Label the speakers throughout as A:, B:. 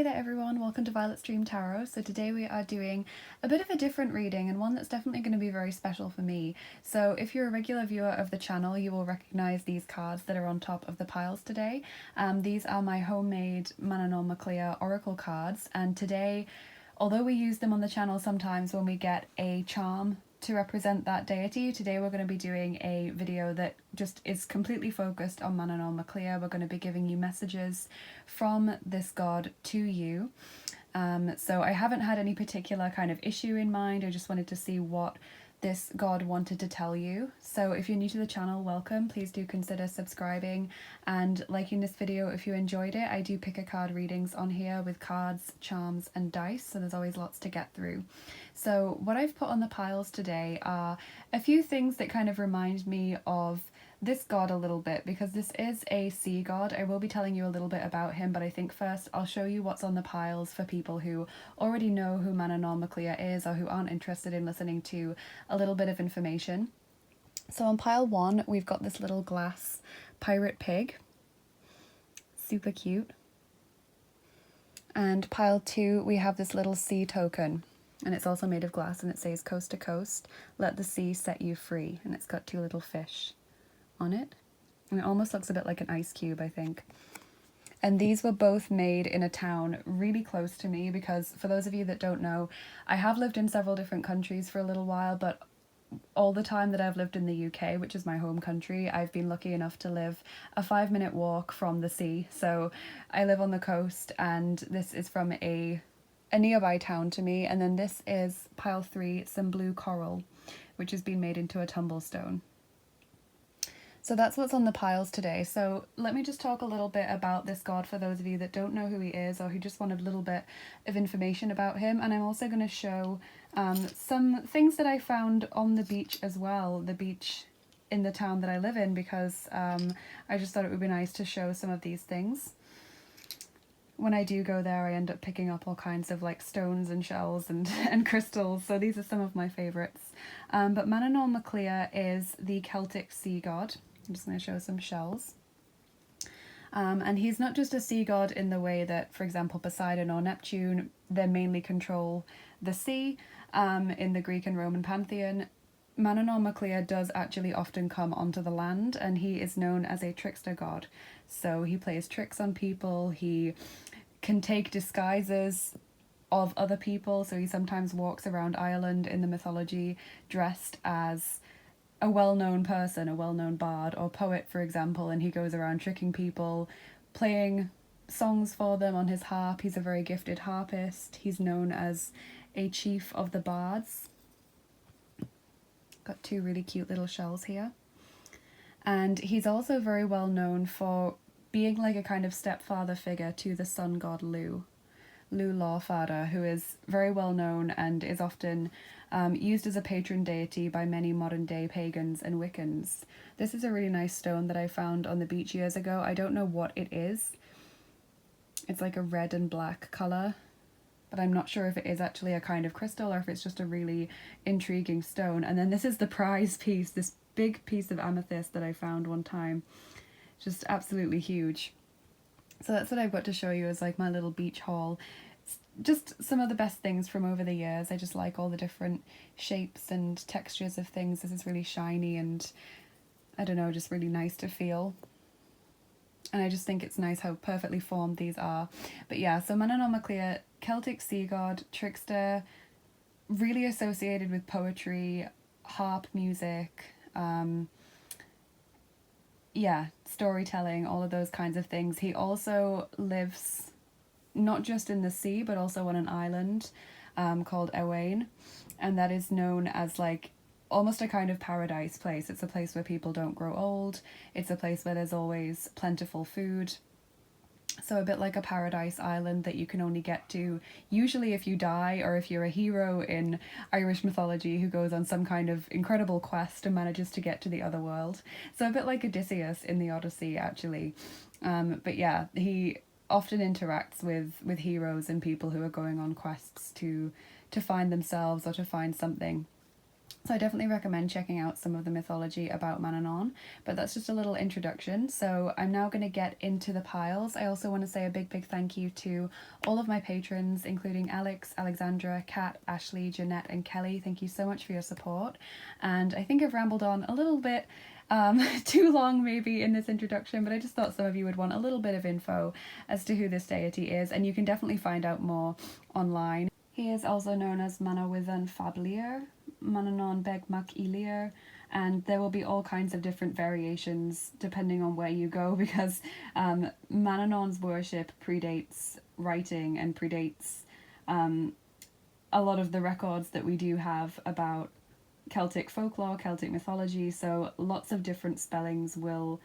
A: Hey there everyone, welcome to Violet's Dream Tarot. So today we are doing a bit of a different reading and one that's definitely going to be very special for me. So if you're a regular viewer of the channel, you will recognise these cards that are on top of the piles today. These are my homemade Manannán oracle cards, and today, although we use them on the channel sometimes when we get a charm to represent that deity, today we're going to be doing a video that just is completely focused on Manannán. We're going to be giving you messages from this god to you. So I haven't had any particular kind of issue in mind. I just wanted to see what this god wanted to tell you. So if you're new to the channel, welcome. Please do consider subscribing and liking this video if you enjoyed it. I do pick a card readings on here with cards, charms and dice, so there's always lots to get through. So what I've put on the piles today are a few things that kind of remind me of this god a little bit, because this is a sea god. I will be telling you a little bit about him, but I think first I'll show you what's on the piles for people who already know who Manannán is or who aren't interested in listening to a little bit of information. So on pile 1 we've got this little glass pirate pig, super cute. And pile 2 we have this little sea token, and it's also made of glass, and it says coast to coast, let the sea set you free, and it's got 2 little fish on it, and it almost looks a bit like an ice cube, I think. And these were both made in a town really close to me, because for those of you that don't know, I have lived in several different countries for a little while, but all the time that I've lived in the UK, which is my home country, I've been lucky enough to live a 5-minute walk from the sea. So I live on the coast, and this is from a nearby town to me. And then this is pile 3, some blue coral, which has been made into a tumblestone. So that's what's on the piles today. So let me just talk a little bit about this god for those of you that don't know who he is or who just want a little bit of information about him. And I'm also going to show some things that I found on the beach as well, the beach in the town that I live in, because I just thought it would be nice to show some of these things. When I do go there, I end up picking up all kinds of like stones and shells and crystals, so these are some of my favourites. But Manannán is the Celtic sea god. I'm just going to show some shells. And he's not just a sea god in the way that, for example, Poseidon or Neptune, they mainly control the sea in the Greek and Roman pantheon. Manannán does actually often come onto the land, and he is known as a trickster god. So he plays tricks on people, he can take disguises of other people, so he sometimes walks around Ireland in the mythology dressed as a well-known person, a well-known bard or poet, for example, and he goes around tricking people, playing songs for them on his harp. He's a very gifted harpist. He's known as a chief of the bards. Got 2 really cute little shells here. And he's also very well known for being like a kind of stepfather figure to the sun god Llŷr Lawfather, who is very well known and is often used as a patron deity by many modern day pagans and Wiccans. This is a really nice stone that I found on the beach years ago. I don't know what it is. It's like a red and black colour, but I'm not sure if it is actually a kind of crystal or if it's just a really intriguing stone. And then this is the prize piece, this big piece of amethyst that I found one time. Just absolutely huge. So that's what I've got to show you as like my little beach haul. It's just some of the best things from over the years. I just like all the different shapes and textures of things. This is really shiny and, I don't know, just really nice to feel. And I just think it's nice how perfectly formed these are. But yeah, so Manannán, Celtic sea god, trickster, really associated with poetry, harp music, yeah, storytelling, all of those kinds of things. He also lives not just in the sea, but also on an island called Emhain, and that is known as like almost a kind of paradise place. It's a place where people don't grow old. It's a place where there's always plentiful food. So a bit like a paradise island that you can only get to usually if you die, or if you're a hero in Irish mythology who goes on some kind of incredible quest and manages to get to the other world. So a bit like Odysseus in the Odyssey, actually. But yeah, he often interacts with heroes and people who are going on quests to find themselves or to find something. So I definitely recommend checking out some of the mythology about Manannán, but that's just a little introduction. So I'm now going to get into the piles. I also want to say a big thank you to all of my patrons, including Alex, Alexandra, Kat, Ashley, Jeanette and Kelly. Thank you so much for your support. And I think I've rambled on a little bit too long maybe in this introduction, but I just thought some of you would want a little bit of info as to who this deity is, and you can definitely find out more online. He is also known as Manawydan Llŷr, Manannán Beg Mac Llŷr, and there will be all kinds of different variations depending on where you go, because Manannán's worship predates writing and predates a lot of the records that we do have about Celtic folklore, Celtic mythology, so lots of different spellings will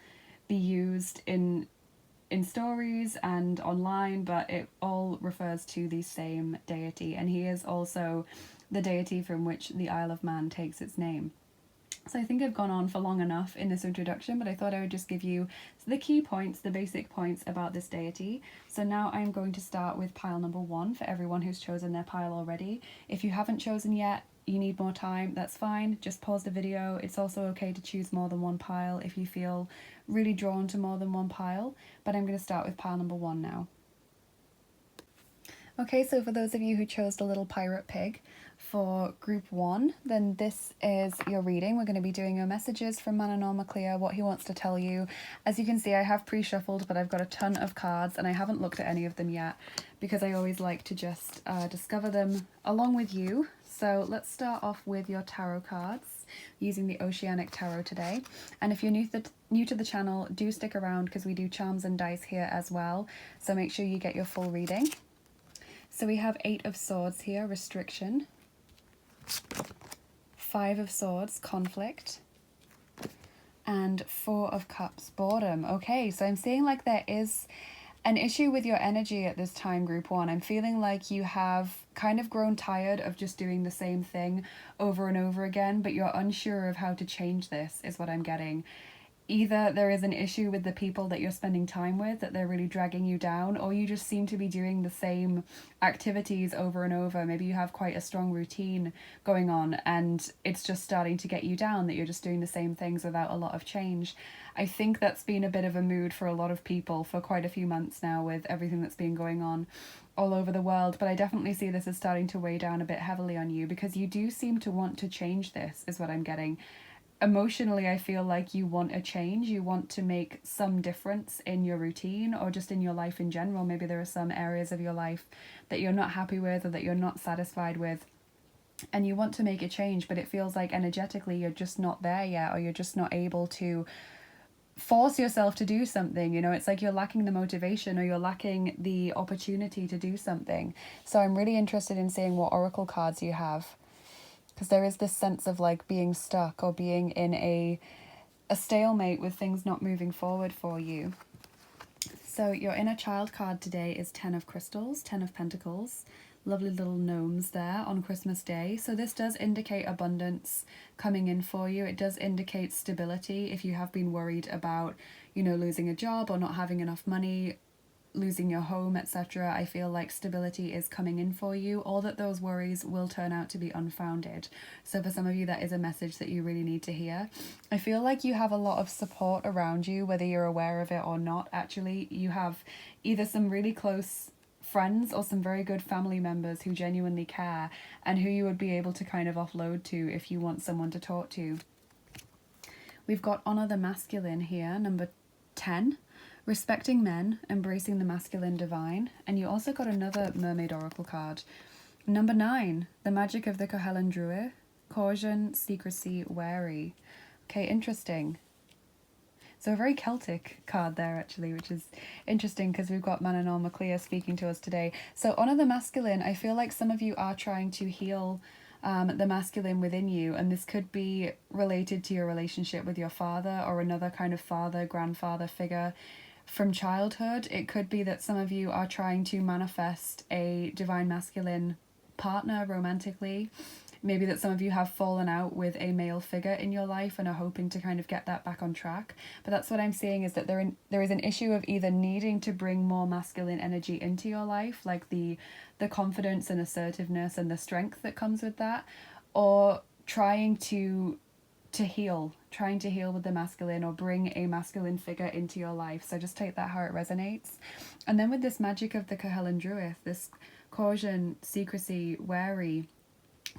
A: be used in stories and online, but it all refers to the same deity, and he is also the deity from which the Isle of Man takes its name. So I think I've gone on for long enough in this introduction, but I thought I would just give you the key points, the basic points about this deity. So now I'm going to start with pile number 1 for everyone who's chosen their pile already. If you haven't chosen yet, you need more time, that's fine, just pause the video. It's also okay to choose more than one pile if you feel really drawn to more than one pile, but I'm going to start with pile number 1 now. Okay, so for those of you who chose the little pirate pig for group 1, then this is your reading. We're going to be doing your messages from Manannán Mac Llŷr, what he wants to tell you. As you can see, I have pre-shuffled, but I've got a ton of cards and I haven't looked at any of them yet because I always like to just discover them along with you. So let's start off with your tarot cards using the Oceanic Tarot today. And if you're new to the channel, do stick around because we do charms and dice here as well. So make sure you get your full reading. So we have 8 of Swords here, restriction. 5 of Swords, conflict. And 4 of Cups, boredom. Okay, so I'm seeing like there is an issue with your energy at this time, group 1. I'm feeling like you have kind of grown tired of just doing the same thing over and over again, but you're unsure of how to change this, is what I'm getting. Either there is an issue with the people that you're spending time with, that they're really dragging you down, or you just seem to be doing the same activities over and over. Maybe you have quite a strong routine going on and it's just starting to get you down, that you're just doing the same things without a lot of change. I think that's been a bit of a mood for a lot of people for quite a few months now with everything that's been going on all over the world, but I definitely see this as starting to weigh down a bit heavily on you because you do seem to want to change this, is what I'm getting. Emotionally, I feel like you want a change, you want to make some difference in your routine or just in your life in general. Maybe there are some areas of your life that you're not happy with or that you're not satisfied with and you want to make a change, but it feels like energetically you're just not there yet, or you're just not able to force yourself to do something. You know, it's like you're lacking the motivation or you're lacking the opportunity to do something. So I'm really interested in seeing what oracle cards you have, because there is this sense of like being stuck or being in a stalemate with things not moving forward for you. So your inner child card today is 10 of crystals, 10 of pentacles, lovely little gnomes there on Christmas Day. So this does indicate abundance coming in for you. It does indicate stability if you have been worried about, you know, losing a job or not having enough money, losing your home, etc. I feel like stability is coming in for you, or that those worries will turn out to be unfounded. So for some of you, that is a message that you really need to hear. I feel like you have a lot of support around you, whether you're aware of it or not. Actually, you have either some really close friends or some very good family members who genuinely care and who you would be able to kind of offload to if you want someone to talk to. We've got Honor the Masculine here, number 10. Respecting men, embracing the masculine divine. And you also got another mermaid oracle card. Number 9, the magic of the Cohelan Druid. Caution, secrecy, wary. Okay, interesting. So a very Celtic card there actually, which is interesting because we've got Manannán Mac Llŷr speaking to us today. So Honor the Masculine, I feel like some of you are trying to heal the masculine within you, and this could be related to your relationship with your father or another kind of father, grandfather figure from childhood. It could be that some of you are trying to manifest a divine masculine partner romantically. Maybe that some of you have fallen out with a male figure in your life and are hoping to kind of get that back on track. But that's what I'm seeing, is that there is an issue of either needing to bring more masculine energy into your life, like the confidence and assertiveness and the strength that comes with that, or trying to heal, with the masculine, or bring a masculine figure into your life. So just take that how it resonates. And then with this magic of the Cahalan Druid, this caution, secrecy, wary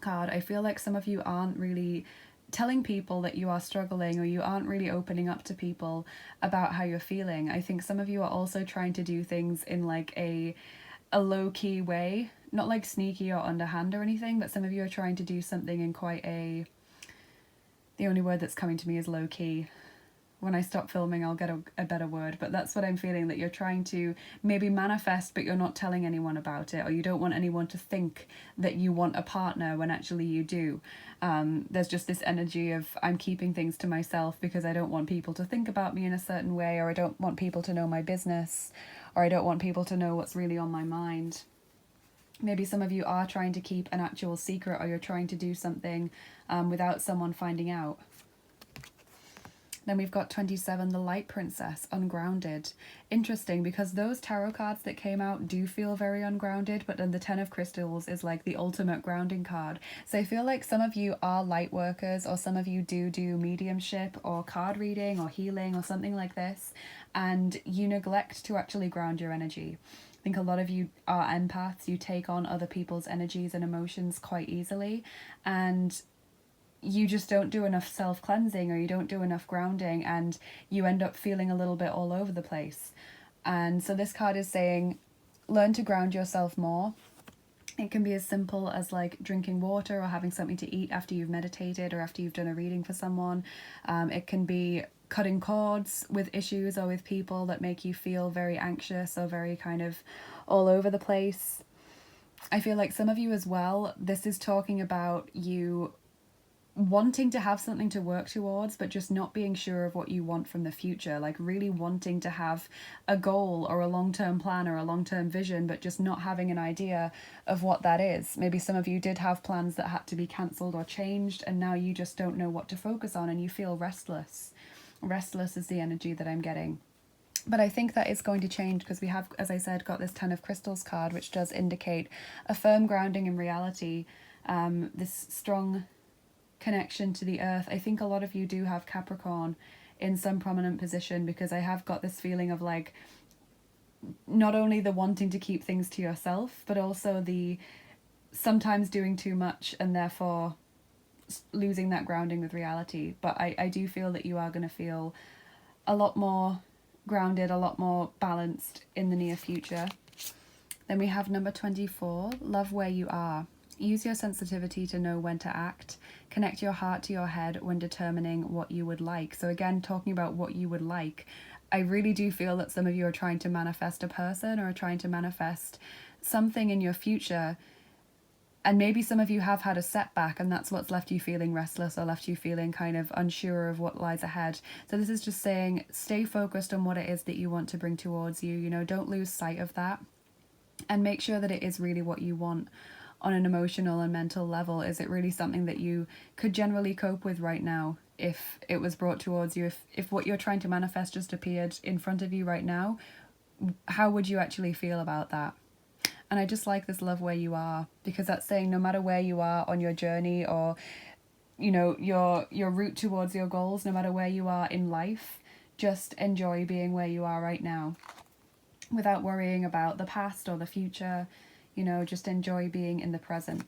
A: card, I feel like some of you aren't really telling people that you are struggling, or you aren't really opening up to people about how you're feeling. I think some of you are also trying to do things in like a low-key way, not like sneaky or underhand or anything, but some of you are trying to do something in quite a, the only word that's coming to me is low-key. When I stop filming, I'll get a better word, but that's what I'm feeling, that you're trying to maybe manifest, but you're not telling anyone about it, or you don't want anyone to think that you want a partner when actually you do. There's just this energy of, I'm keeping things to myself because I don't want people to think about me in a certain way, or I don't want people to know my business, or I don't want people to know what's really on my mind. Maybe some of you are trying to keep an actual secret, or you're trying to do something without someone finding out. Then we've got 27, the Light Princess, ungrounded. Interesting, because those tarot cards that came out do feel very ungrounded, but then the 10 of Crystals is like the ultimate grounding card. So I feel like some of you are light workers, or some of you do mediumship or card reading or healing or something like this, and you neglect to actually ground your energy. I think a lot of you are empaths. You take on other people's energies and emotions quite easily, and you just don't do enough self-cleansing, or you don't do enough grounding, and you end up feeling a little bit all over the place. And so this card is saying, learn to ground yourself more. It can be as simple as like drinking water, or having something to eat after you've meditated, or after you've done a reading for someone. It can be cutting cords with issues or with people that make you feel very anxious or very kind of all over the place. I feel like some of you as well, this is talking about you wanting to have something to work towards, but just not being sure of what you want from the future, like really wanting to have a goal or a long-term plan or a long-term vision, but just not having an idea of what that is. Maybe some of you did have plans that had to be cancelled or changed, and now you just don't know what to focus on, and you feel restless. Restless is the energy that I'm getting. But I think that is going to change, because we have, as I said, got this 10 of Crystals card, which does indicate a firm grounding in reality, this strong connection to the earth. I think a lot of you do have Capricorn in some prominent position, because I have got this feeling of like, not only the wanting to keep things to yourself, but also the sometimes doing too much and therefore losing that grounding with reality. But I do feel that you are going to feel a lot more grounded, a lot more balanced in the near future. Then we have number 24, love where you are. Use your sensitivity to know when to act. Connect your heart to your head when determining what you would like. So again, talking about what you would like, I really do feel that some of you are trying to manifest a person, or trying to manifest something in your future. And maybe some of you have had a setback, and that's what's left you feeling restless, or left you feeling kind of unsure of what lies ahead. So this is just saying, stay focused on what it is that you want to bring towards you. You know, don't lose sight of that, and make sure that it is really what you want on an emotional and mental level. Is it really something that you could generally cope with right now if it was brought towards you? If what you're trying to manifest just appeared in front of you right now, how would you actually feel about that? And I just like this love where you are, because that's saying no matter where you are on your journey, or you know, your route towards your goals, no matter where you are in life, just enjoy being where you are right now without worrying about the past or the future. You know, just enjoy being in the present.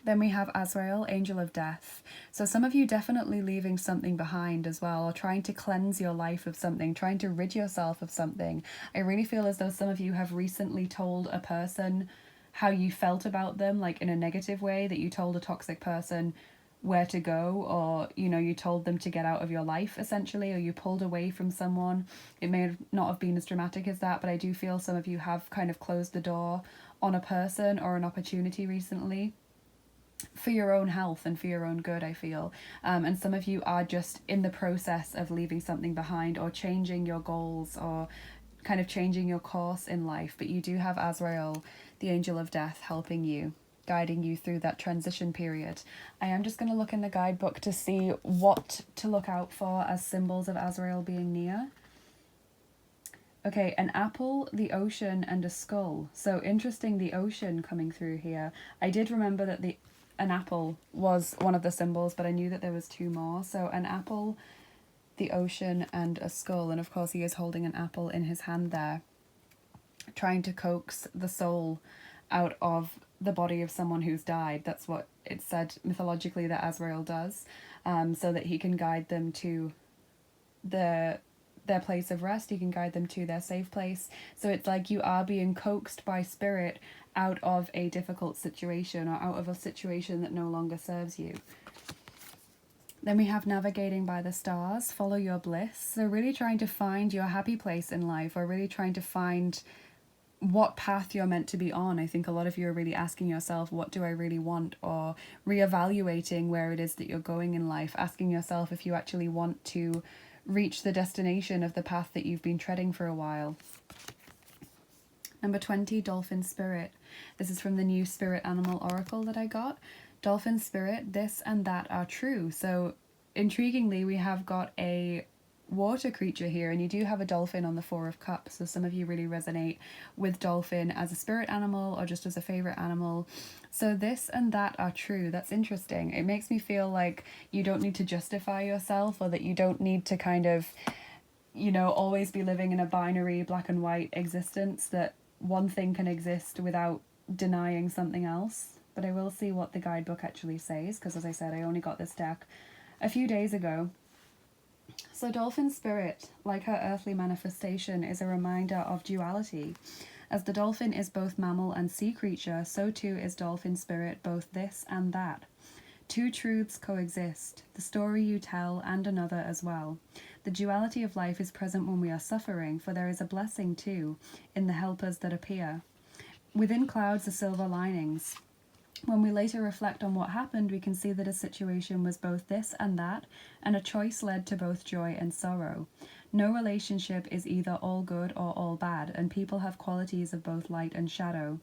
A: Then we have Azrael, Angel of Death. So some of you definitely leaving something behind as well, or trying to cleanse your life of something, trying to rid yourself of something. I really feel as though some of you have recently told a person how you felt about them, like in a negative way, that you told a toxic person where to go, or you know, you told them to get out of your life essentially, or you pulled away from someone. It may not have been as dramatic as that, but I do feel some of you have kind of closed the door on a person or an opportunity recently, for your own health and for your own good, I feel. And some of you are just in the process of leaving something behind, or changing your goals, or kind of changing your course in life. But you do have Azrael, the Angel of Death, helping you, guiding you through that transition period. I am just going to look in the guidebook to see what to look out for as symbols of Azrael being near. Okay, an apple, the ocean, and a skull. So interesting, the ocean coming through here. I did remember that the an apple was one of the symbols, but I knew that there was two more. So an apple, the ocean, and a skull. And of course he is holding an apple in his hand there, trying to coax the soul out of the body of someone who's died. That's what it's said mythologically that Azrael does, so that he can guide them to their place of rest. He can guide them to their safe place. So it's like you are being coaxed by spirit out of a difficult situation, or out of a situation that no longer serves you. Then we have navigating by the stars, follow your bliss. So really trying to find your happy place in life, or really trying to find what path you're meant to be on. I think a lot of you are really asking yourself, what do I really want? Or reevaluating where it is that you're going in life, asking yourself if you actually want to reach the destination of the path that you've been treading for a while. Number 20, Dolphin Spirit. This is from the new Spirit Animal Oracle that I got. Dolphin Spirit, this and that are true. So intriguingly, we have got a water creature here, and you do have a dolphin on the Four of Cups, so some of you really resonate with dolphin as a spirit animal or just as a favorite animal. So this and that are true. That's interesting. It makes me feel like you don't need to justify yourself, or that you don't need to kind of, you know, always be living in a binary black and white existence, that one thing can exist without denying something else. But I will see what the guidebook actually says, because as I said, I only got this deck a few days ago. So Dolphin Spirit, like her earthly manifestation, is a reminder of duality. As the dolphin is both mammal and sea creature, so too is Dolphin Spirit both this and that. Two truths coexist, the story you tell and another as well. The duality of life is present when we are suffering, for there is a blessing too in the helpers that appear. Within clouds are silver linings. When we later reflect on what happened, we can see that a situation was both this and that, and a choice led to both joy and sorrow. No relationship is either all good or all bad, and people have qualities of both light and shadow.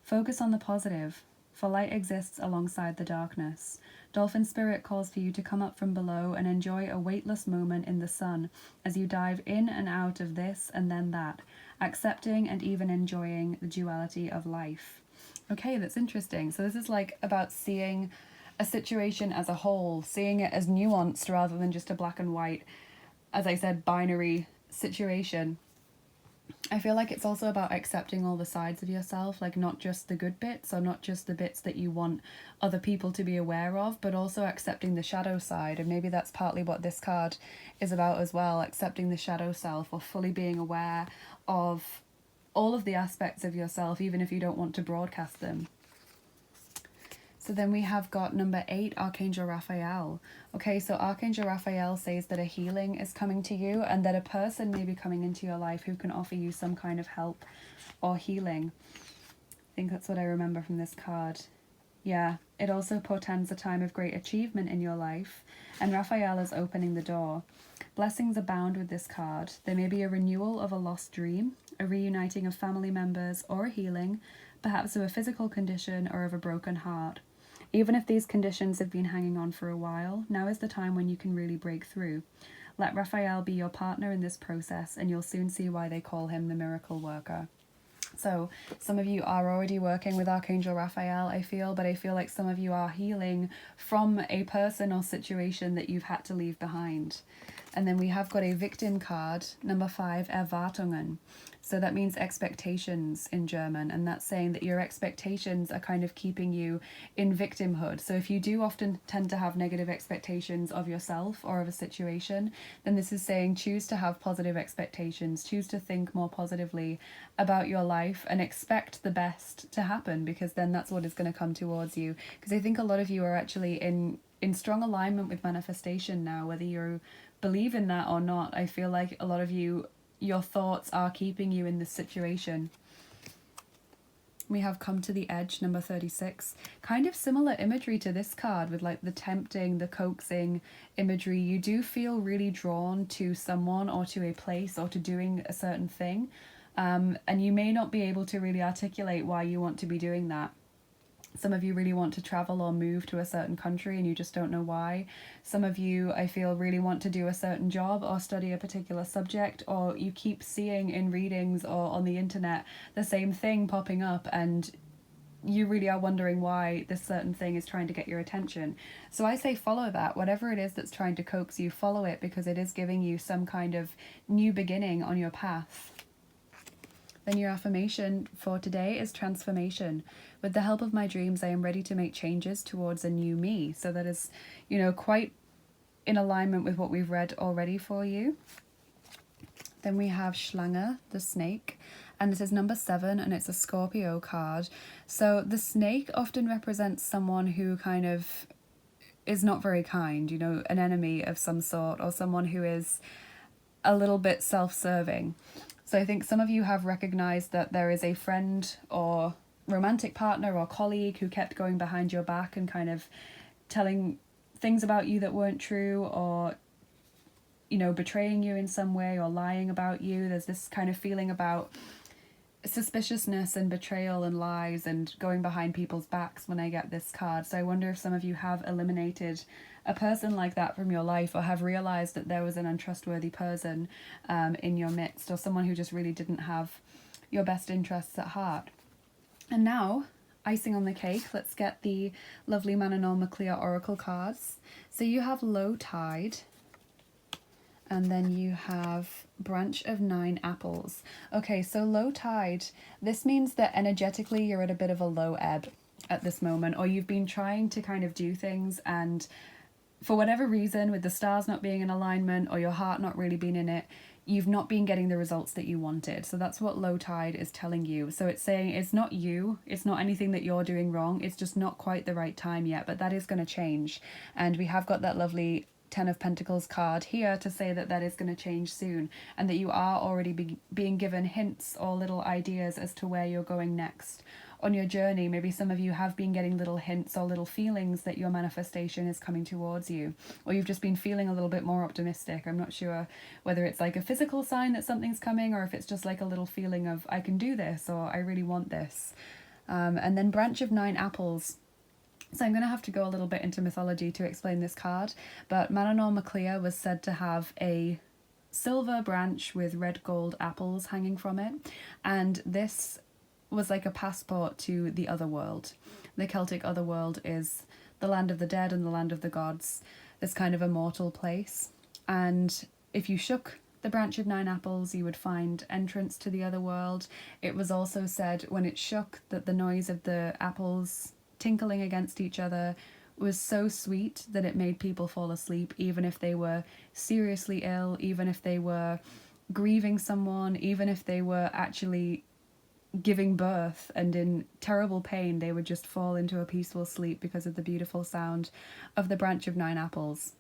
A: Focus on the positive, for light exists alongside the darkness. Dolphin Spirit calls for you to come up from below and enjoy a weightless moment in the sun as you dive in and out of this and then that, accepting and even enjoying the duality of life. Okay, that's interesting. So this is like about seeing a situation as a whole, seeing it as nuanced rather than just a black and white, as I said, binary situation. I feel like it's also about accepting all the sides of yourself, like not just the good bits, or not just the bits that you want other people to be aware of, but also accepting the shadow side. And maybe that's partly what this card is about as well, accepting the shadow self, or fully being aware of all of the aspects of yourself, even if you don't want to broadcast them. So then we have got number 8, Archangel Raphael. Okay, so Archangel Raphael says that a healing is coming to you, and that a person may be coming into your life who can offer you some kind of help or healing. I think that's what I remember from this card. Yeah, it also portends a time of great achievement in your life, and Raphael is opening the door. Blessings abound with this card. There may be a renewal of a lost dream, a reuniting of family members, or a healing, perhaps of a physical condition or of a broken heart. Even if these conditions have been hanging on for a while, now is the time when you can really break through. Let Raphael be your partner in this process, and you'll soon see why they call him the miracle worker. So some of you are already working with Archangel Raphael, I feel, but I feel like some of you are healing from a person or situation that you've had to leave behind. And then we have got a victim card, number 5, Erwartungen. So that means expectations in German, and that's saying that your expectations are kind of keeping you in victimhood. So if you do often tend to have negative expectations of yourself or of a situation, then this is saying choose to have positive expectations, choose to think more positively about your life and expect the best to happen, because then that's what is going to come towards you. Because I think a lot of you are actually in strong alignment with manifestation now, whether you believe in that or not. I feel like a lot of you, your thoughts are keeping you in this situation. We have come to the edge, number 36. Kind of similar imagery to this card, with like the tempting, the coaxing imagery. You do feel really drawn to someone or to a place or to doing a certain thing. And you may not be able to really articulate why you want to be doing that. Some of you really want to travel or move to a certain country and you just don't know why. Some of you, I feel, really want to do a certain job or study a particular subject, or you keep seeing in readings or on the internet the same thing popping up, and you really are wondering why this certain thing is trying to get your attention. So I say follow that. Whatever it is that's trying to coax you, follow it, because it is giving you some kind of new beginning on your path. Then your affirmation for today is transformation. With the help of my dreams, I am ready to make changes towards a new me. So that is, you know, quite in alignment with what we've read already for you. Then we have Schlange, the snake, and this is number 7, and it's a Scorpio card. So the snake often represents someone who kind of is not very kind, you know, an enemy of some sort, or someone who is a little bit self-serving. So I think some of you have recognized that there is a friend or romantic partner or colleague who kept going behind your back and kind of telling things about you that weren't true, or, you know, betraying you in some way or lying about you. There's this kind of feeling about suspiciousness and betrayal and lies and going behind people's backs when I get this card. So I wonder if some of you have eliminated a person like that from your life, or have realized that there was an untrustworthy person in your midst, or someone who just really didn't have your best interests at heart. And now, icing on the cake, let's get the lovely Manannán oracle cards. So you have low tide, and then you have branch of 9 apples. Okay, so low tide, this means that energetically you're at a bit of a low ebb at this moment, or you've been trying to kind of do things, and for whatever reason, with the stars not being in alignment or your heart not really being in it, you've not been getting the results that you wanted. So that's what low tide is telling you. So it's saying it's not you, it's not anything that you're doing wrong, it's just not quite the right time yet, but that is going to change. And we have got that lovely 10 of Pentacles card here to say that that is going to change soon, and that you are already being given hints or little ideas as to where you're going next on your journey. Maybe some of you have been getting little hints or little feelings that your manifestation is coming towards you, or you've just been feeling a little bit more optimistic. I'm not sure whether it's like a physical sign that something's coming, or if it's just like a little feeling of I can do this, or I really want this. And then branch of 9 apples. So I'm going to have to go a little bit into mythology to explain this card, but Manannán Abhlach was said to have a silver branch with red gold apples hanging from it, and this was like a passport to the otherworld. The Celtic otherworld is the land of the dead and the land of the gods, this kind of immortal place. And if you shook the branch of 9 apples, you would find entrance to the otherworld. It was also said when it shook that the noise of the apples tinkling against each other was so sweet that it made people fall asleep, even if they were seriously ill, even if they were grieving someone, even if they were actually giving birth and in terrible pain. They would just fall into a peaceful sleep because of the beautiful sound of the branch of 9 apples.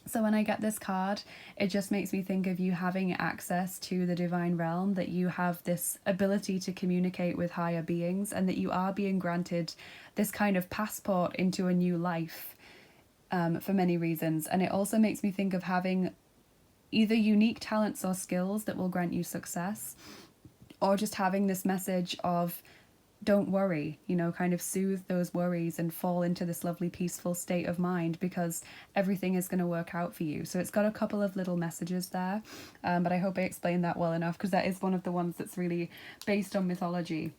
A: So when I get this card, it just makes me think of you having access to the divine realm, that you have this ability to communicate with higher beings, and that you are being granted this kind of passport into a new life for many reasons. And it also makes me think of having either unique talents or skills that will grant you success, or just having this message of don't worry, you know, kind of soothe those worries and fall into this lovely peaceful state of mind, because everything is going to work out for you. So it's got a couple of little messages there, but I hope I explained that well enough, because that is one of the ones that's really based on mythology.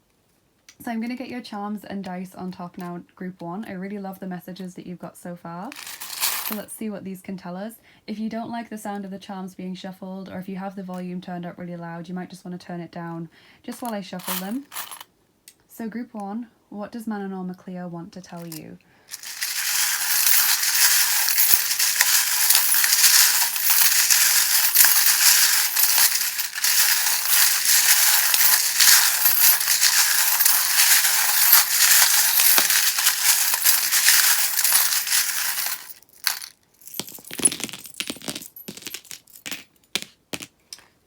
A: So I'm going to get your charms and dice on top now, group 1. I really love the messages that you've got so far. So let's see what these can tell us. If you don't like the sound of the charms being shuffled, or if you have the volume turned up really loud, you might just want to turn it down just while I shuffle them. So group 1, what does Manannán Abhlach want to tell you?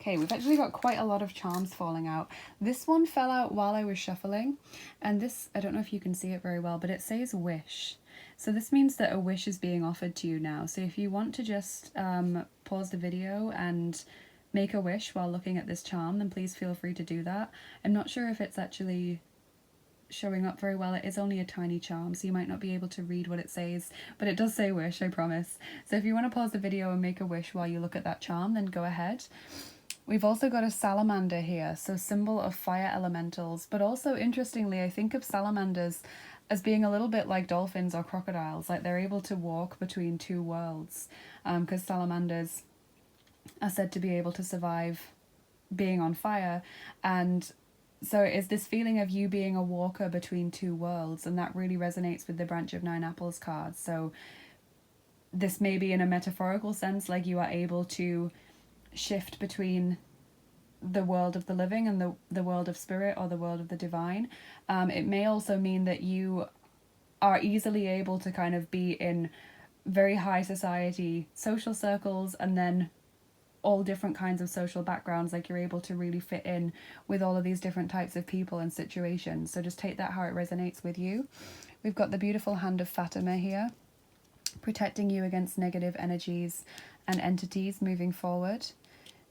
A: Okay, we've actually got quite a lot of charms falling out. This one fell out while I was shuffling, and this, I don't know if you can see it very well, but it says wish. So this means that a wish is being offered to you now. So if you want to just pause the video and make a wish while looking at this charm, then please feel free to do that. I'm not sure if it's actually showing up very well. It is only a tiny charm, so you might not be able to read what it says, but it does say wish, I promise. So if you want to pause the video and make a wish while you look at that charm, then go ahead. We've also got a salamander here, so symbol of fire elementals. But also, interestingly, I think of salamanders as being a little bit like dolphins or crocodiles, like they're able to walk between two worlds, because salamanders are said to be able to survive being on fire. And so it's this feeling of you being a walker between two worlds, and that really resonates with the Branch of Nine Apples card. So this may be in a metaphorical sense, like you are able to shift between the world of the living and the world of spirit, or the world of the divine. It may also mean that you are easily able to kind of be in very high society social circles, and then all different kinds of social backgrounds, like you're able to really fit in with all of these different types of people and situations. So just take that how it resonates with you. We've got the beautiful hand of Fatima here, protecting you against negative energies and entities moving forward.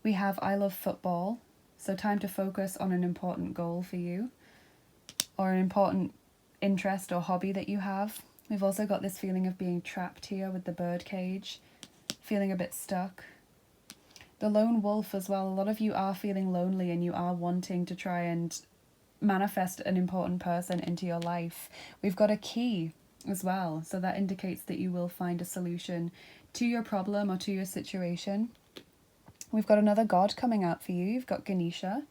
A: We have I love football, so time to focus on an important goal for you, or an important interest or hobby that you have. We've also got this feeling of being trapped here with the bird cage, feeling a bit stuck. The lone wolf as well. A lot of you are feeling lonely, and you are wanting to try and manifest an important person into your life. We've got a key as well, so that indicates that you will find a solution to your problem or to your situation. We've got another god coming out for you. You've got Ganesha.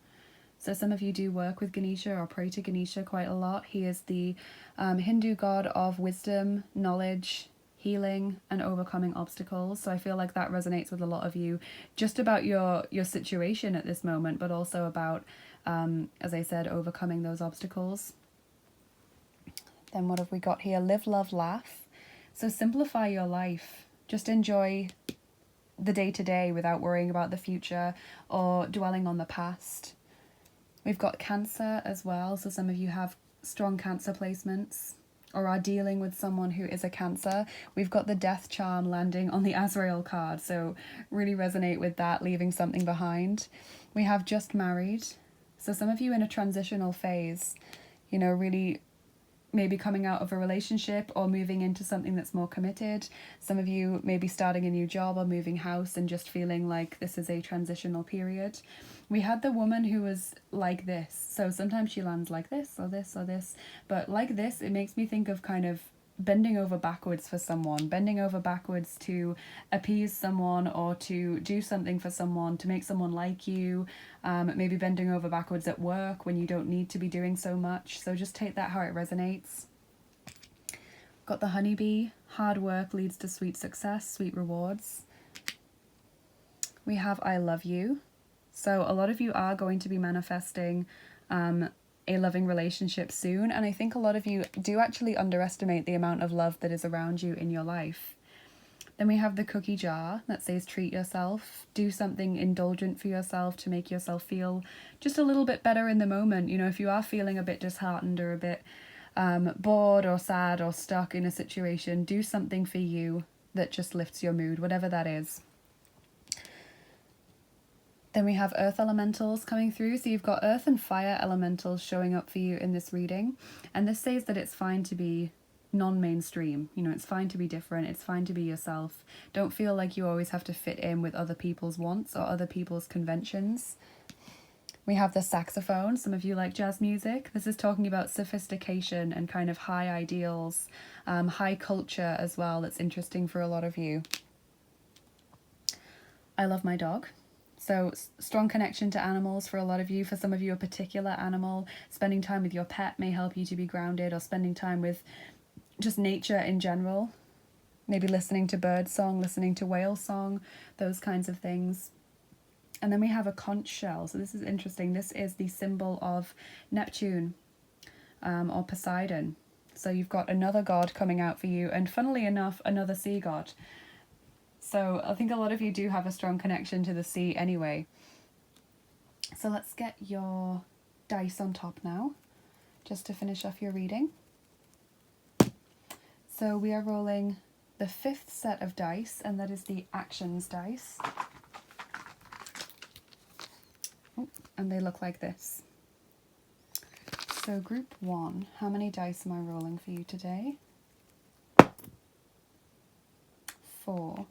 A: So some of you do work with Ganesha or pray to Ganesha quite a lot. He is the Hindu god of wisdom, knowledge, healing, and overcoming obstacles. So I feel like that resonates with a lot of you, just about your situation at this moment, but also about, as I said, overcoming those obstacles. Then what have we got here? Live, love, laugh. So simplify your life. Just enjoy the day-to-day without worrying about the future or dwelling on the past. We've got Cancer as well, so some of you have strong Cancer placements or are dealing with someone who is a Cancer. We've got the Death Charm landing on the Azrael card, so really resonate with that, leaving something behind. We have Just Married, so some of you in a transitional phase, you know, really maybe coming out of a relationship or moving into something that's more committed. Some of you may be starting a new job or moving house and just feeling like this is a transitional period. We had the woman who was like this. So sometimes she lands like this or this or this. But like this, it makes me think of kind of bending over backwards for someone, bending over backwards to appease someone or to do something for someone, to make someone like you, maybe bending over backwards at work when you don't need to be doing so much. So just take that how it resonates. Got the honeybee. Hard work leads to sweet success, sweet rewards. We have I love you. So a lot of you are going to be manifesting a loving relationship soon, and I think a lot of you do actually underestimate the amount of love that is around you in your life. Then we have the cookie jar that says treat yourself, do something indulgent for yourself to make yourself feel just a little bit better in the moment. You know, if you are feeling a bit disheartened or a bit bored or sad or stuck in a situation, do something for you that just lifts your mood, whatever that is. Then we have earth elementals coming through. So you've got earth and fire elementals showing up for you in this reading. And this says that it's fine to be non-mainstream. You know, it's fine to be different. It's fine to be yourself. Don't feel like you always have to fit in with other people's wants or other people's conventions. We have the saxophone. Some of you like jazz music. This is talking about sophistication and kind of high ideals, high culture as well. That's interesting for a lot of you. I love my dog. So strong connection to animals for a lot of you. For some of you, a particular animal. Spending time with your pet may help you to be grounded, or spending time with just nature in general. Maybe listening to bird song, listening to whale song, those kinds of things. And then we have a conch shell. So this is interesting. This is the symbol of Neptune or Poseidon. So you've got another god coming out for you, and funnily enough, another sea god. So I think a lot of you do have a strong connection to the sea anyway. So let's get your dice on top now, just to finish off your reading. So we are rolling the 5th set of dice, and that is the actions dice. Oh, and they look like this. So group 1, how many dice am I rolling for you today? 4.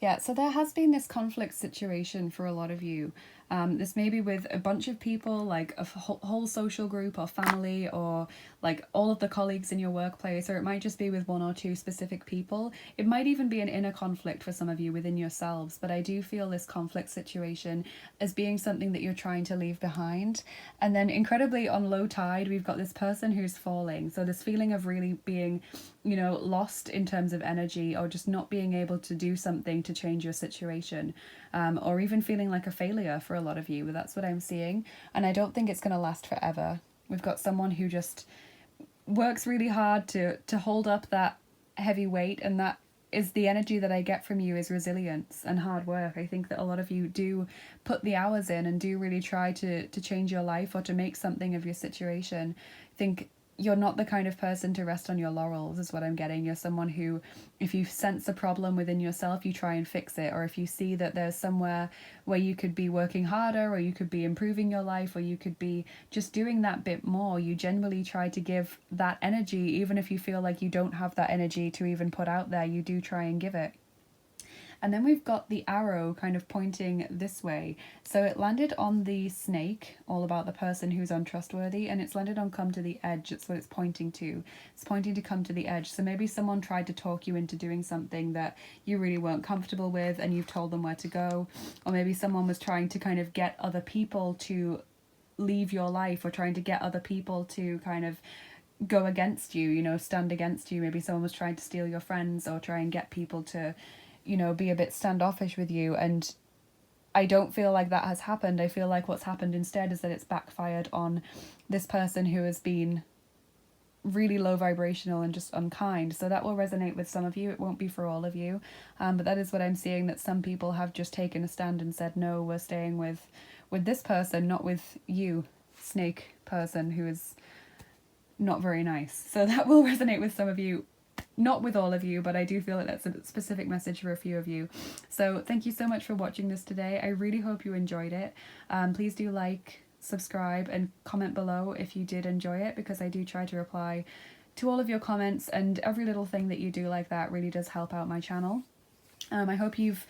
A: Yeah, so there has been this conflict situation for a lot of you. This may be with a bunch of people, like a whole social group or family, or like all of the colleagues in your workplace, or it might just be with one or two specific people. It might even be an inner conflict for some of you within yourselves, but I do feel this conflict situation as being something that you're trying to leave behind. And then incredibly on low tide, we've got this person who's falling. So this feeling of really being, lost in terms of energy, or just not being able to do something to change your situation, or even feeling like a failure for a lot of you. That's what I'm seeing, and I don't think it's going to last forever. We've got someone who just works really hard to hold up that heavy weight, and that is the energy that I get from you, is resilience and hard work. I think that a lot of you do put the hours in and do really try to change your life or to make something of your situation. I think you're not the kind of person to rest on your laurels, is what I'm getting. You're someone who, if you sense a problem within yourself, you try and fix it. Or if you see that there's somewhere where you could be working harder, or you could be improving your life, or you could be just doing that bit more, you generally try to give that energy. Even if you feel like you don't have that energy to even put out there, you do try and give it. And then we've got the arrow kind of pointing this way. So it landed on the snake, all about the person who's untrustworthy, and it's landed on come to the edge. That's what it's pointing to. It's pointing to come to the edge. So maybe someone tried to talk you into doing something that you really weren't comfortable with, and you've told them where to go. Or maybe someone was trying to kind of get other people to leave your life, or trying to get other people to kind of go against you, stand against you. Maybe someone was trying to steal your friends, or try and get people to be a bit standoffish with you. And I don't feel like that has happened. I feel like what's happened instead is that it's backfired on this person who has been really low vibrational and just unkind. So that will resonate with some of you. It won't be for all of you. But that is what I'm seeing, that some people have just taken a stand and said, no, we're staying with this person, not with you, snake person, who is not very nice. So that will resonate with some of you. Not with all of you, but I do feel that that's a specific message for a few of you. So thank you so much for watching this today. I really hope you enjoyed it. Please do like, subscribe, and comment below if you did enjoy it, because I do try to reply to all of your comments, and every little thing that you do like that really does help out my channel. I hope you've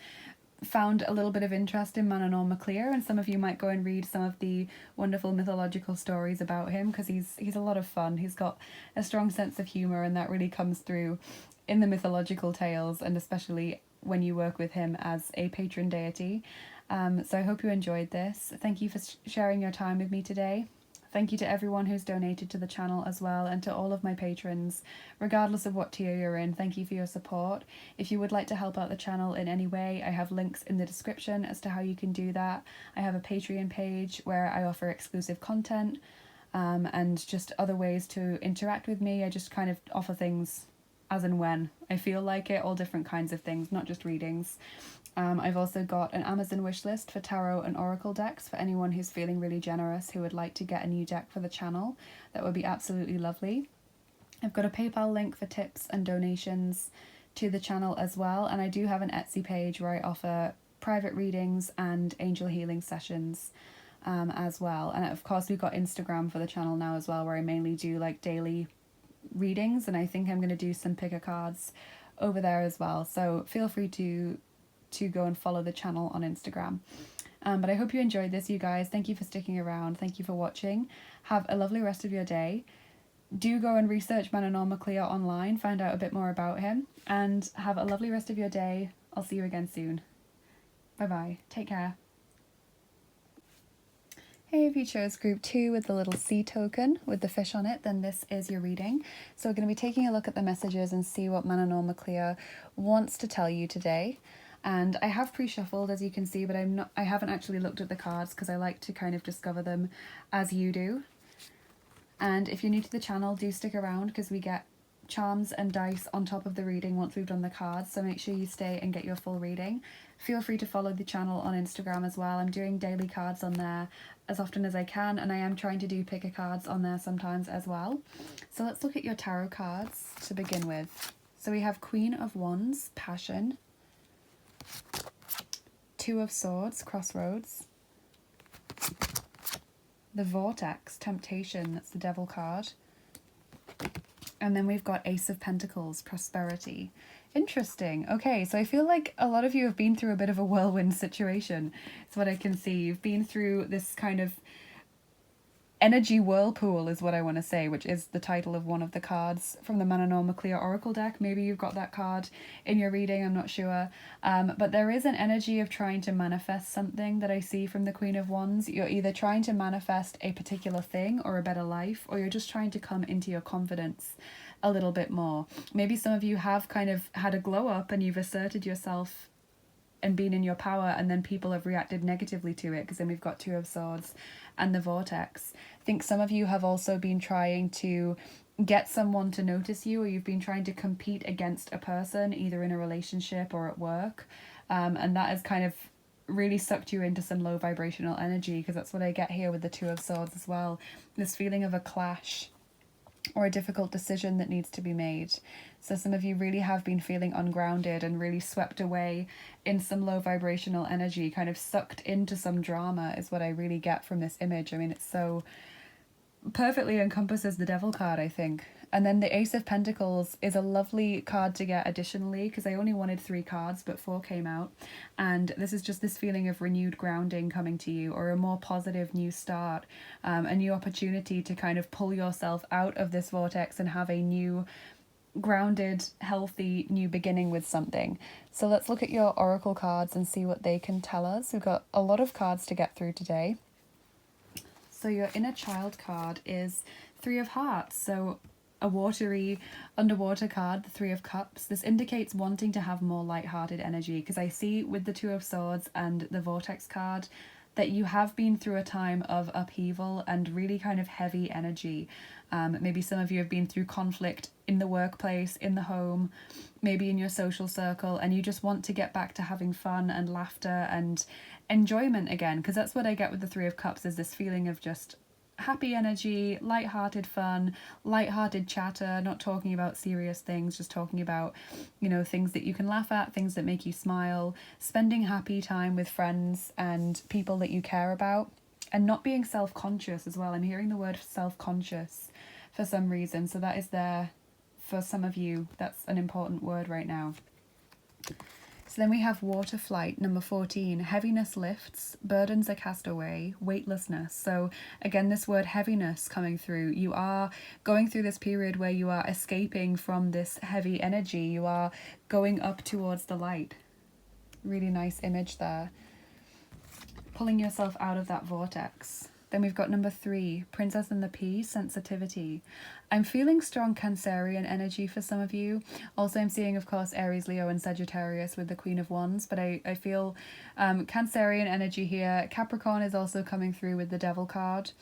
A: found a little bit of interest in Manannán Mac Llŷr, and some of you might go and read some of the wonderful mythological stories about him, because he's a lot of fun. He's got a strong sense of humour, and that really comes through in the mythological tales, and especially when you work with him as a patron deity. So I hope you enjoyed this. Thank you for sharing your time with me today. Thank you to everyone who's donated to the channel as well, and to all of my patrons, regardless of what tier you're in. Thank you for your support. If you would like to help out the channel in any way, I have links in the description as to how you can do that. I have a Patreon page where I offer exclusive content, and just other ways to interact with me. I just kind of offer things as and when I feel like it, all different kinds of things, not just readings. I've also got an Amazon wishlist for tarot and oracle decks for anyone who's feeling really generous, who would like to get a new deck for the channel. That would be absolutely lovely. I've got a PayPal link for tips and donations to the channel as well, and I do have an Etsy page where I offer private readings and angel healing sessions as well. And of course we've got Instagram for the channel now as well, where I mainly do like daily readings, and I think I'm going to do some picker cards over there as well. So feel free to go and follow the channel on Instagram. But I hope you enjoyed this, you guys. Thank you for sticking around. Thank you for watching. Have a lovely rest of your day. Do go and research Manannán Mac Llŷr online, find out a bit more about him, and have a lovely rest of your day. I'll see you again soon. Bye bye. Take care. Hey, if you chose group 2 with the little C token with the fish on it, then this is your reading. So we're going to be taking a look at the messages and see what Manannán Mac Llŷr wants to tell you today. And I have pre-shuffled, as you can see, but I haven't actually looked at the cards, because I like to kind of discover them as you do. And if you're new to the channel, do stick around, because we get charms and dice on top of the reading once we've done the cards, so make sure you stay and get your full reading. Feel free to follow the channel on Instagram as well. I'm doing daily cards on there as often as I can, and I am trying to do picker cards on there sometimes as well. So let's look at your tarot cards to begin with. So we have Queen of Wands, Passion, Two of Swords, Crossroads, the Vortex, Temptation, that's the Devil card, and then we've got Ace of Pentacles, Prosperity. Interesting. Okay, so I feel like a lot of you have been through a bit of a whirlwind situation. It's what I can see. You've been through this kind of energy whirlpool is what I want to say, which is the title of one of the cards from the Manannán Oracle deck. Maybe you've got that card in your reading, I'm not sure. But there is an energy of trying to manifest something that I see from the Queen of Wands. You're either trying to manifest a particular thing or a better life, or you're just trying to come into your confidence a little bit more. Maybe some of you have kind of had a glow up and you've asserted yourself and been in your power, and then people have reacted negatively to it, because then we've got Two of Swords and the Vortex. I think some of you have also been trying to get someone to notice you, or you've been trying to compete against a person, either in a relationship or at work, and that has kind of really sucked you into some low vibrational energy, because that's what I get here with the Two of Swords as well. This feeling of a clash or a difficult decision that needs to be made. So some of you really have been feeling ungrounded and really swept away in some low vibrational energy, kind of sucked into some drama is what I really get from this image. I mean, it's so perfectly encompasses the Devil card, I think. And then the Ace of Pentacles is a lovely card to get additionally, because I only wanted 3 cards, but 4 came out. And this is just this feeling of renewed grounding coming to you, or a more positive new start, a new opportunity to kind of pull yourself out of this vortex and have a new grounded, healthy new beginning with something. So let's look at your oracle cards and see what they can tell us. We've got a lot of cards to get through today. So your inner child card is 3 of Hearts. So a watery underwater card, the 3 of Cups. This indicates wanting to have more light-hearted energy, because I see with the 2 of Swords and the Vortex card that you have been through a time of upheaval and really kind of heavy energy. Maybe some of you have been through conflict in the workplace, in the home, maybe in your social circle, and you just want to get back to having fun and laughter and enjoyment again, because that's what I get with the 3 of Cups, is this feeling of just happy energy, light-hearted fun, light-hearted chatter, not talking about serious things, just talking about, you know, things that you can laugh at, things that make you smile, spending happy time with friends and people that you care about, and not being self-conscious as well. I'm hearing the word self-conscious for some reason, so that is there for some of you. That's an important word right now. So then we have water flight, number 14. Heaviness lifts, burdens are cast away, weightlessness. So again, this word heaviness coming through. You are going through this period where you are escaping from this heavy energy. You are going up towards the light. Really nice image there. Pulling yourself out of that vortex. Then we've got number 3, Princess and the Pea, sensitivity. I'm feeling strong Cancerian energy for some of you. Also, I'm seeing, of course, Aries, Leo, and Sagittarius with the Queen of Wands, but I feel Cancerian energy here. Capricorn is also coming through with the Devil card.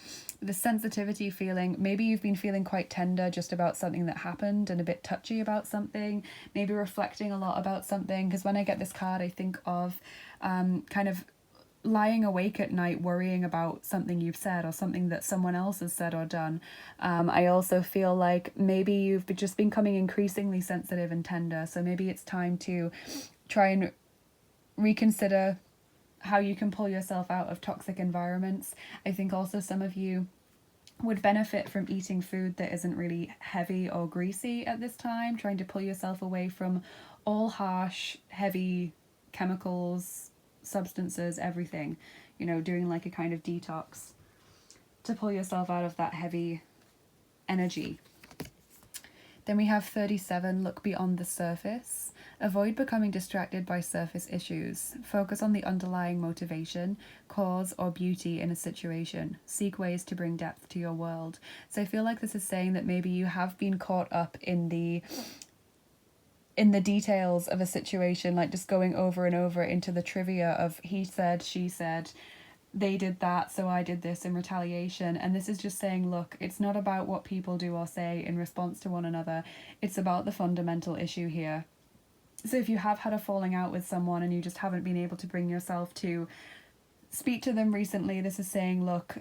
A: The sensitivity feeling, maybe you've been feeling quite tender just about something that happened and a bit touchy about something, maybe reflecting a lot about something, because when I get this card, I think of kind of lying awake at night worrying about something you've said or something that someone else has said or done. I also feel like maybe you've just been becoming increasingly sensitive and tender, so maybe it's time to try and reconsider how you can pull yourself out of toxic environments. I think also some of you would benefit from eating food that isn't really heavy or greasy at this time, trying to pull yourself away from all harsh, heavy chemicals, substances, everything, you know, doing like a kind of detox to pull yourself out of that heavy energy. Then we have 37, look beyond the surface. Avoid becoming distracted by surface issues. Focus on the underlying motivation, cause, or beauty in a situation. Seek ways to bring depth to your world. So I feel like this is saying that maybe you have been caught up in the details of a situation, like just going over and over into the trivia of he said, she said, they did that, so I did this in retaliation. And this is just saying, look, it's not about what people do or say in response to one another. It's about the fundamental issue here. So if you have had a falling out with someone and you just haven't been able to bring yourself to speak to them recently, this is saying, look,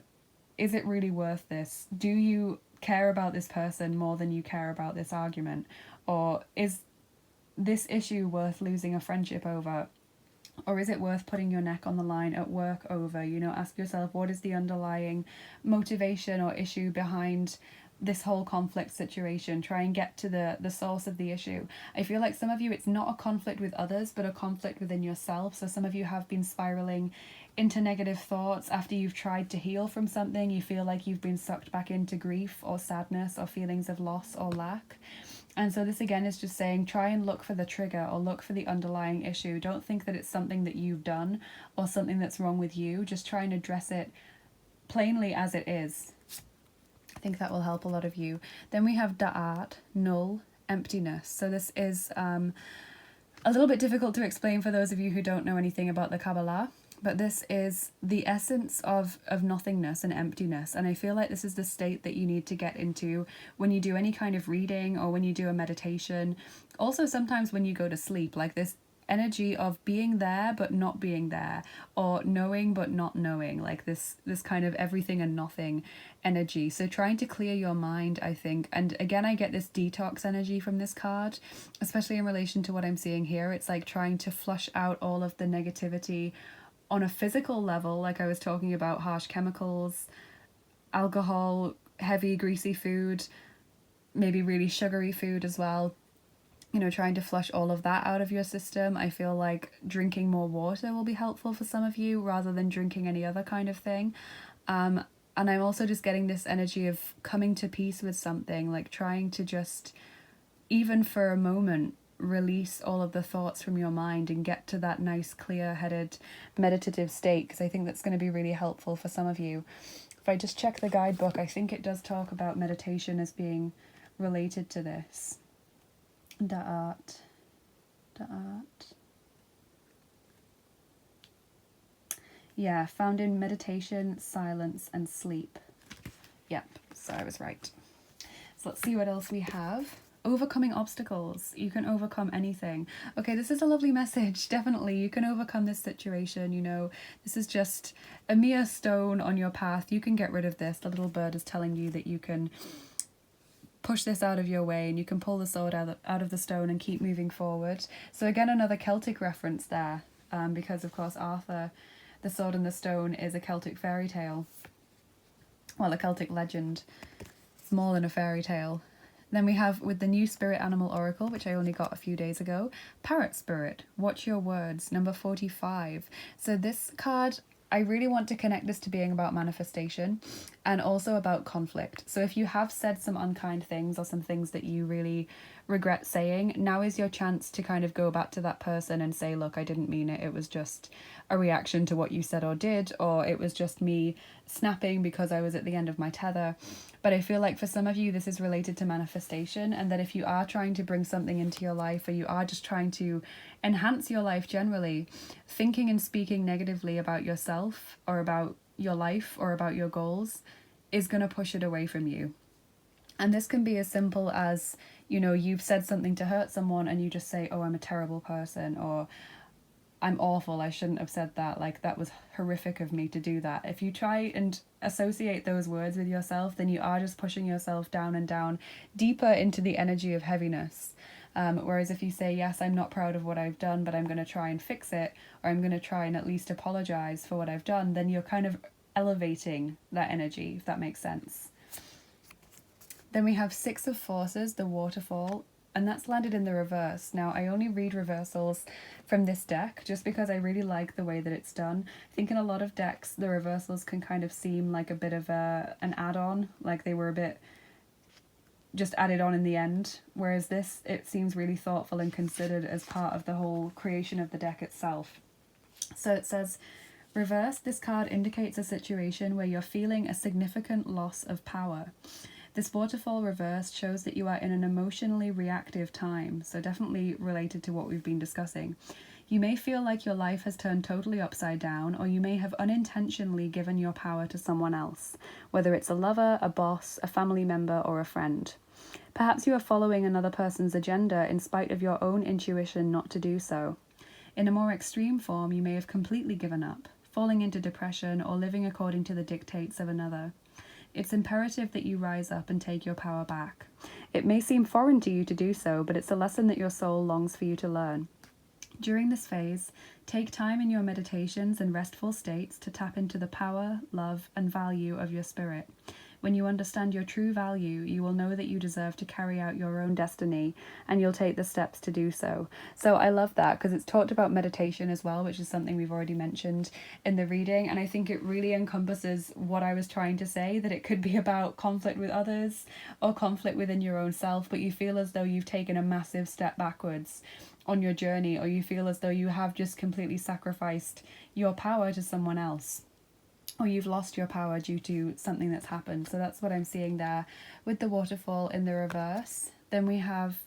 A: is it really worth this? Do you care about this person more than you care about this argument? Or is this issue worth losing a friendship over? Or is it worth putting your neck on the line at work over? You know, ask yourself, what is the underlying motivation or issue behind this whole conflict situation, try and get to the source of the issue. I feel like some of you, it's not a conflict with others, but a conflict within yourself. So some of you have been spiraling into negative thoughts after you've tried to heal from something. You feel like you've been sucked back into grief or sadness or feelings of loss or lack. And so this again is just saying, try and look for the trigger or look for the underlying issue. Don't think that it's something that you've done or something that's wrong with you. Just try and address it plainly as it is. I think that will help a lot of you. Then we have da'at, null, emptiness. So this is a little bit difficult to explain for those of you who don't know anything about the Kabbalah, but this is the essence of nothingness and emptiness. And I feel like this is the state that you need to get into when you do any kind of reading or when you do a meditation. Also sometimes when you go to sleep, like this energy of being there but not being there, or knowing but not knowing, like this kind of everything and nothing energy. So trying to clear your mind, I think. And again, I get this detox energy from this card, especially in relation to what I'm seeing here. It's like trying to flush out all of the negativity on a physical level, like I was talking about, harsh chemicals, alcohol, heavy greasy food, maybe really sugary food as well. You know, trying to flush all of that out of your system. I feel like drinking more water will be helpful for some of you rather than drinking any other kind of thing. And I'm also just getting this energy of coming to peace with something, like trying to just, even for a moment, release all of the thoughts from your mind and get to that nice clear-headed meditative state, because I think that's going to be really helpful for some of you. If I just check the guidebook, I think it does talk about meditation as being related to this. Da'at. Yeah, found in meditation, silence, and sleep. Yep, so I was right. So let's see what else we have. Overcoming obstacles. You can overcome anything. Okay, this is a lovely message. Definitely, you can overcome this situation. You know, this is just a mere stone on your path. You can get rid of this. The little bird is telling you that you can push this out of your way and you can pull the sword out of the stone and keep moving forward. So again, another Celtic reference there, because of course Arthur, the Sword and the Stone, is a Celtic fairy tale. Well, a Celtic legend. It's more than a fairy tale. Then we have, with the new Spirit Animal Oracle, which I only got a few days ago, Parrot Spirit, Watch Your Words, number 45. So this card, I really want to connect this to being about manifestation and also about conflict. So if you have said some unkind things or some things that you really regret saying, now is your chance to kind of go back to that person and say, look, I didn't mean it. It was just a reaction to what you said or did, or it was just me snapping because I was at the end of my tether. But I feel like for some of you, this is related to manifestation, and that if you are trying to bring something into your life, or you are just trying to enhance your life generally, thinking and speaking negatively about yourself or about your life or about your goals is going to push it away from you. And this can be as simple as, you know, you've said something to hurt someone and you just say, oh, I'm a terrible person, or I'm awful, I shouldn't have said that, like that was horrific of me to do that. If you try and associate those words with yourself, then you are just pushing yourself down and down deeper into the energy of heaviness. Whereas if you say, yes, I'm not proud of what I've done, but I'm going to try and fix it, or I'm going to try and at least apologize for what I've done, then you're kind of elevating that energy, if that makes sense. Then we have Six of Forces, the Waterfall, and that's landed in the reverse. Now, I only read reversals from this deck just because I really like the way that it's done. I think in a lot of decks, the reversals can kind of seem like a bit of an add-on, like they were a bit just added on in the end, whereas this, it seems really thoughtful and considered as part of the whole creation of the deck itself. So it says, reverse, this card indicates a situation where you're feeling a significant loss of power. This waterfall reverse shows that you are in an emotionally reactive time, so definitely related to what we've been discussing. You may feel like your life has turned totally upside down, or you may have unintentionally given your power to someone else, whether it's a lover, a boss, a family member, or a friend. Perhaps you are following another person's agenda in spite of your own intuition not to do so. In a more extreme form, you may have completely given up, falling into depression, or living according to the dictates of another. It's imperative that you rise up and take your power back. It may seem foreign to you to do so, but it's a lesson that your soul longs for you to learn. During this phase, take time in your meditations and restful states to tap into the power, love, and value of your spirit. When you understand your true value, you will know that you deserve to carry out your own destiny, and you'll take the steps to do so. So I love that because it's talked about meditation as well, which is something we've already mentioned in the reading. And I think it really encompasses what I was trying to say, that it could be about conflict with others or conflict within your own self, but you feel as though you've taken a massive step backwards on your journey, or you feel as though you have just completely sacrificed your power to someone else, or you've lost your power due to something that's happened. So that's what I'm seeing there with the waterfall in the reverse. Then we have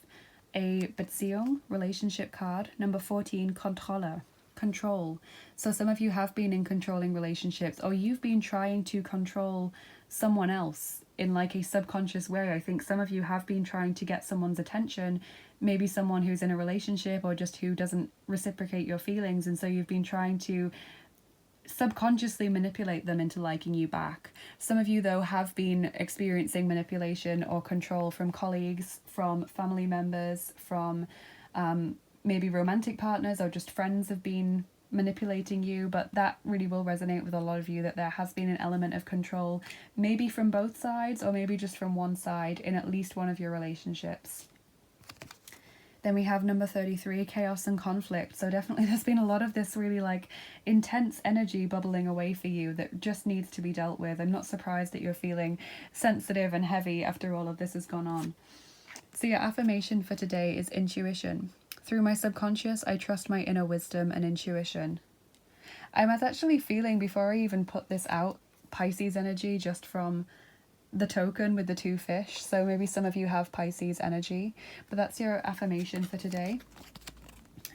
A: a Beziehung relationship card, number 14, Controller, control. So some of you have been in controlling relationships, or you've been trying to control someone else in like a subconscious way. I think some of you have been trying to get someone's attention, maybe someone who's in a relationship or just who doesn't reciprocate your feelings, and so you've been trying to subconsciously manipulate them into liking you back. Some of you, though, have been experiencing manipulation or control from colleagues, from family members, from maybe romantic partners, or just friends have been manipulating you. But that really will resonate with a lot of you, that there has been an element of control, maybe from both sides or maybe just from one side in at least one of your relationships. Then we have number 33, chaos and conflict. So definitely there's been a lot of this really like intense energy bubbling away for you that just needs to be dealt with. I'm not surprised that you're feeling sensitive and heavy after all of this has gone on. So your affirmation for today is intuition. Through my subconscious, I trust my inner wisdom and intuition. I was actually feeling, before I even put this out, Pisces energy just from the token with the 2 fish. So maybe some of you have Pisces energy, but that's your affirmation for today.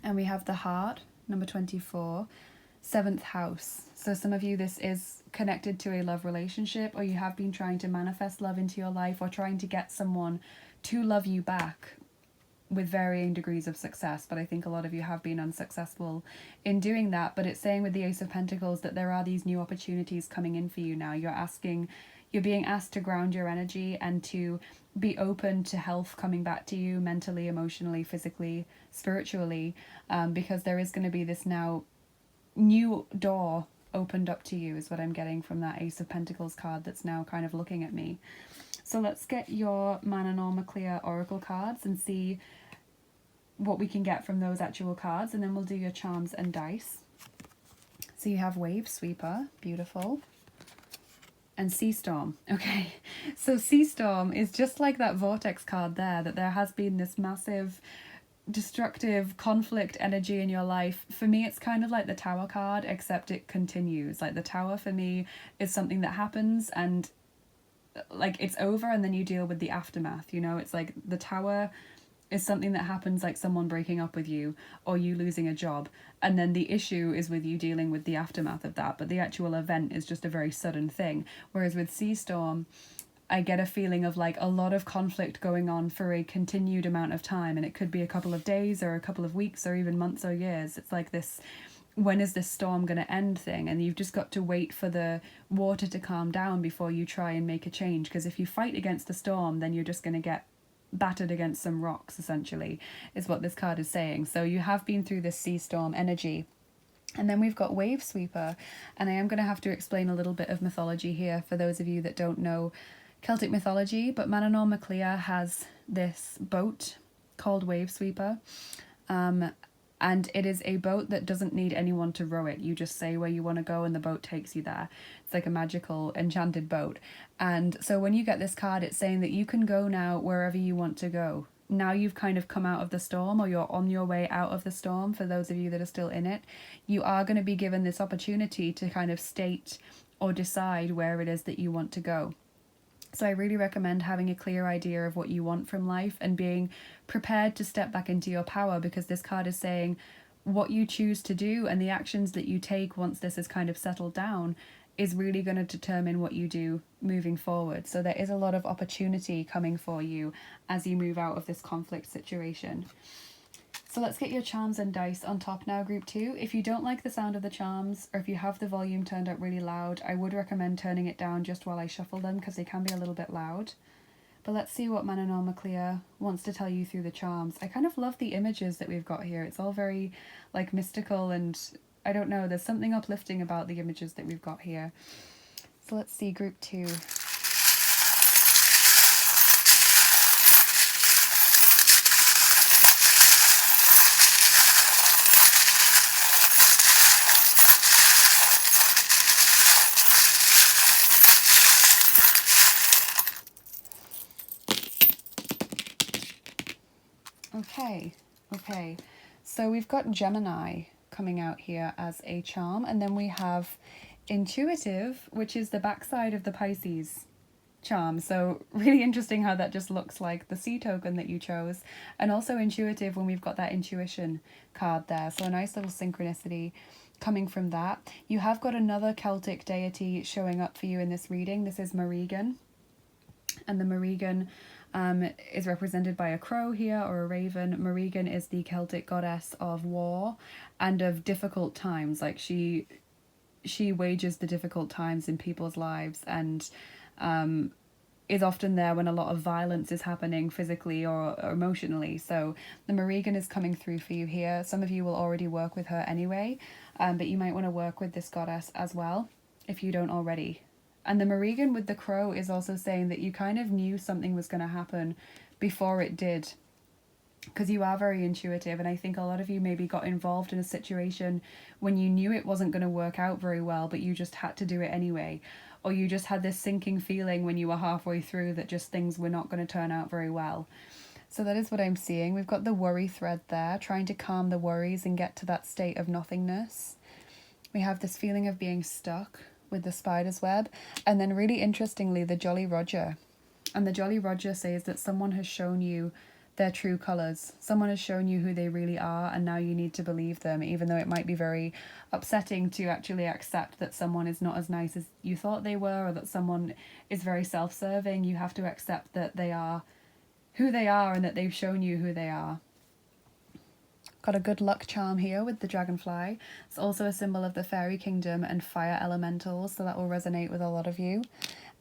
A: And we have the heart, number 24, 7th house. So some of you, this is connected to a love relationship, or you have been trying to manifest love into your life, or trying to get someone to love you back with varying degrees of success. But I think a lot of you have been unsuccessful in doing that. But it's saying with the Ace of Pentacles that there are these new opportunities coming in for you now. You're being asked to ground your energy and to be open to health coming back to you mentally, emotionally, physically, spiritually, because there is going to be this now new door opened up to you, is what I'm getting from that Ace of Pentacles card that's now kind of looking at me. So let's get your Manannán oracle cards and see what we can get from those actual cards, and then we'll do your charms and dice. So you have Wave Sweeper, beautiful. And Sea Storm. Okay, so Sea Storm is just like that Vortex card there, that there has been this massive destructive conflict energy in your life. For me, it's kind of like the Tower card, except it continues. Like the Tower for me is something that happens and like it's over, and then you deal with the aftermath, you know. It's like the Tower is something that happens, like someone breaking up with you or you losing a job, and then the issue is with you dealing with the aftermath of that, but the actual event is just a very sudden thing. Whereas with Sea Storm, I get a feeling of like a lot of conflict going on for a continued amount of time, and it could be a couple of days or a couple of weeks or even months or years. It's like this, when is this storm going to end thing, and you've just got to wait for the water to calm down before you try and make a change, because if you fight against the storm, then you're just going to get battered against some rocks, essentially, is what this card is saying. So you have been through this Sea Storm energy. And then we've got Wave Sweeper, and I am going to have to explain a little bit of mythology here for those of you that don't know Celtic mythology, but Manannán has this boat called Wave Sweeper, and it is a boat that doesn't need anyone to row it. You just say where you want to go and the boat takes you there. It's like a magical enchanted boat. And so when you get this card, it's saying that you can go now wherever you want to go. Now you've kind of come out of the storm, or you're on your way out of the storm. For those of you that are still in it, you are going to be given this opportunity to kind of state or decide where it is that you want to go. So I really recommend having a clear idea of what you want from life and being prepared to step back into your power, because this card is saying what you choose to do and the actions that you take once this is kind of settled down is really going to determine what you do moving forward. So there is a lot of opportunity coming for you as you move out of this conflict situation. So let's get your charms and dice on top now, group 2. If you don't like the sound of the charms, or if you have the volume turned up really loud, I would recommend turning it down just while I shuffle them, because they can be a little bit loud. But let's see what Manannán wants to tell you through the charms. I kind of love the images that we've got here. It's all very like mystical, and I don't know, there's something uplifting about the images that we've got here. So let's see, group 2. Okay, okay. So we've got Gemini coming out here as a charm, and then we have Intuitive, which is the backside of the Pisces charm. So really interesting how that just looks like the sea token that you chose, and also intuitive when we've got that intuition card there. So a nice little synchronicity coming from that. You have got another Celtic deity showing up for you in this reading. This is Manawydan, and the Manawydan is represented by a crow here, or a raven. Manawydan is the Celtic goddess of war and of difficult times. Like she wages the difficult times in people's lives, and is often there when a lot of violence is happening physically or emotionally. So the Manawydan is coming through for you here. Some of you will already work with her anyway, but you might want to work with this goddess as well if you don't already. And the Manawydan with the crow is also saying that you kind of knew something was going to happen before it did, because you are very intuitive, and I think a lot of you maybe got involved in a situation when you knew it wasn't going to work out very well, but you just had to do it anyway. Or you just had this sinking feeling when you were halfway through that just things were not going to turn out very well. So that is what I'm seeing. We've got the worry thread there, trying to calm the worries and get to that state of nothingness. We have this feeling of being stuck with the spider's web. And then really interestingly, the Jolly Roger. And the Jolly Roger says that someone has shown you their true colours. Someone has shown you who they really are, and now you need to believe them, even though it might be very upsetting to actually accept that someone is not as nice as you thought they were, or that someone is very self-serving. You have to accept that they are who they are and that they've shown you who they are. Got a good luck charm here with the dragonfly. It's also a symbol of the fairy kingdom and fire elementals, so that will resonate with a lot of you.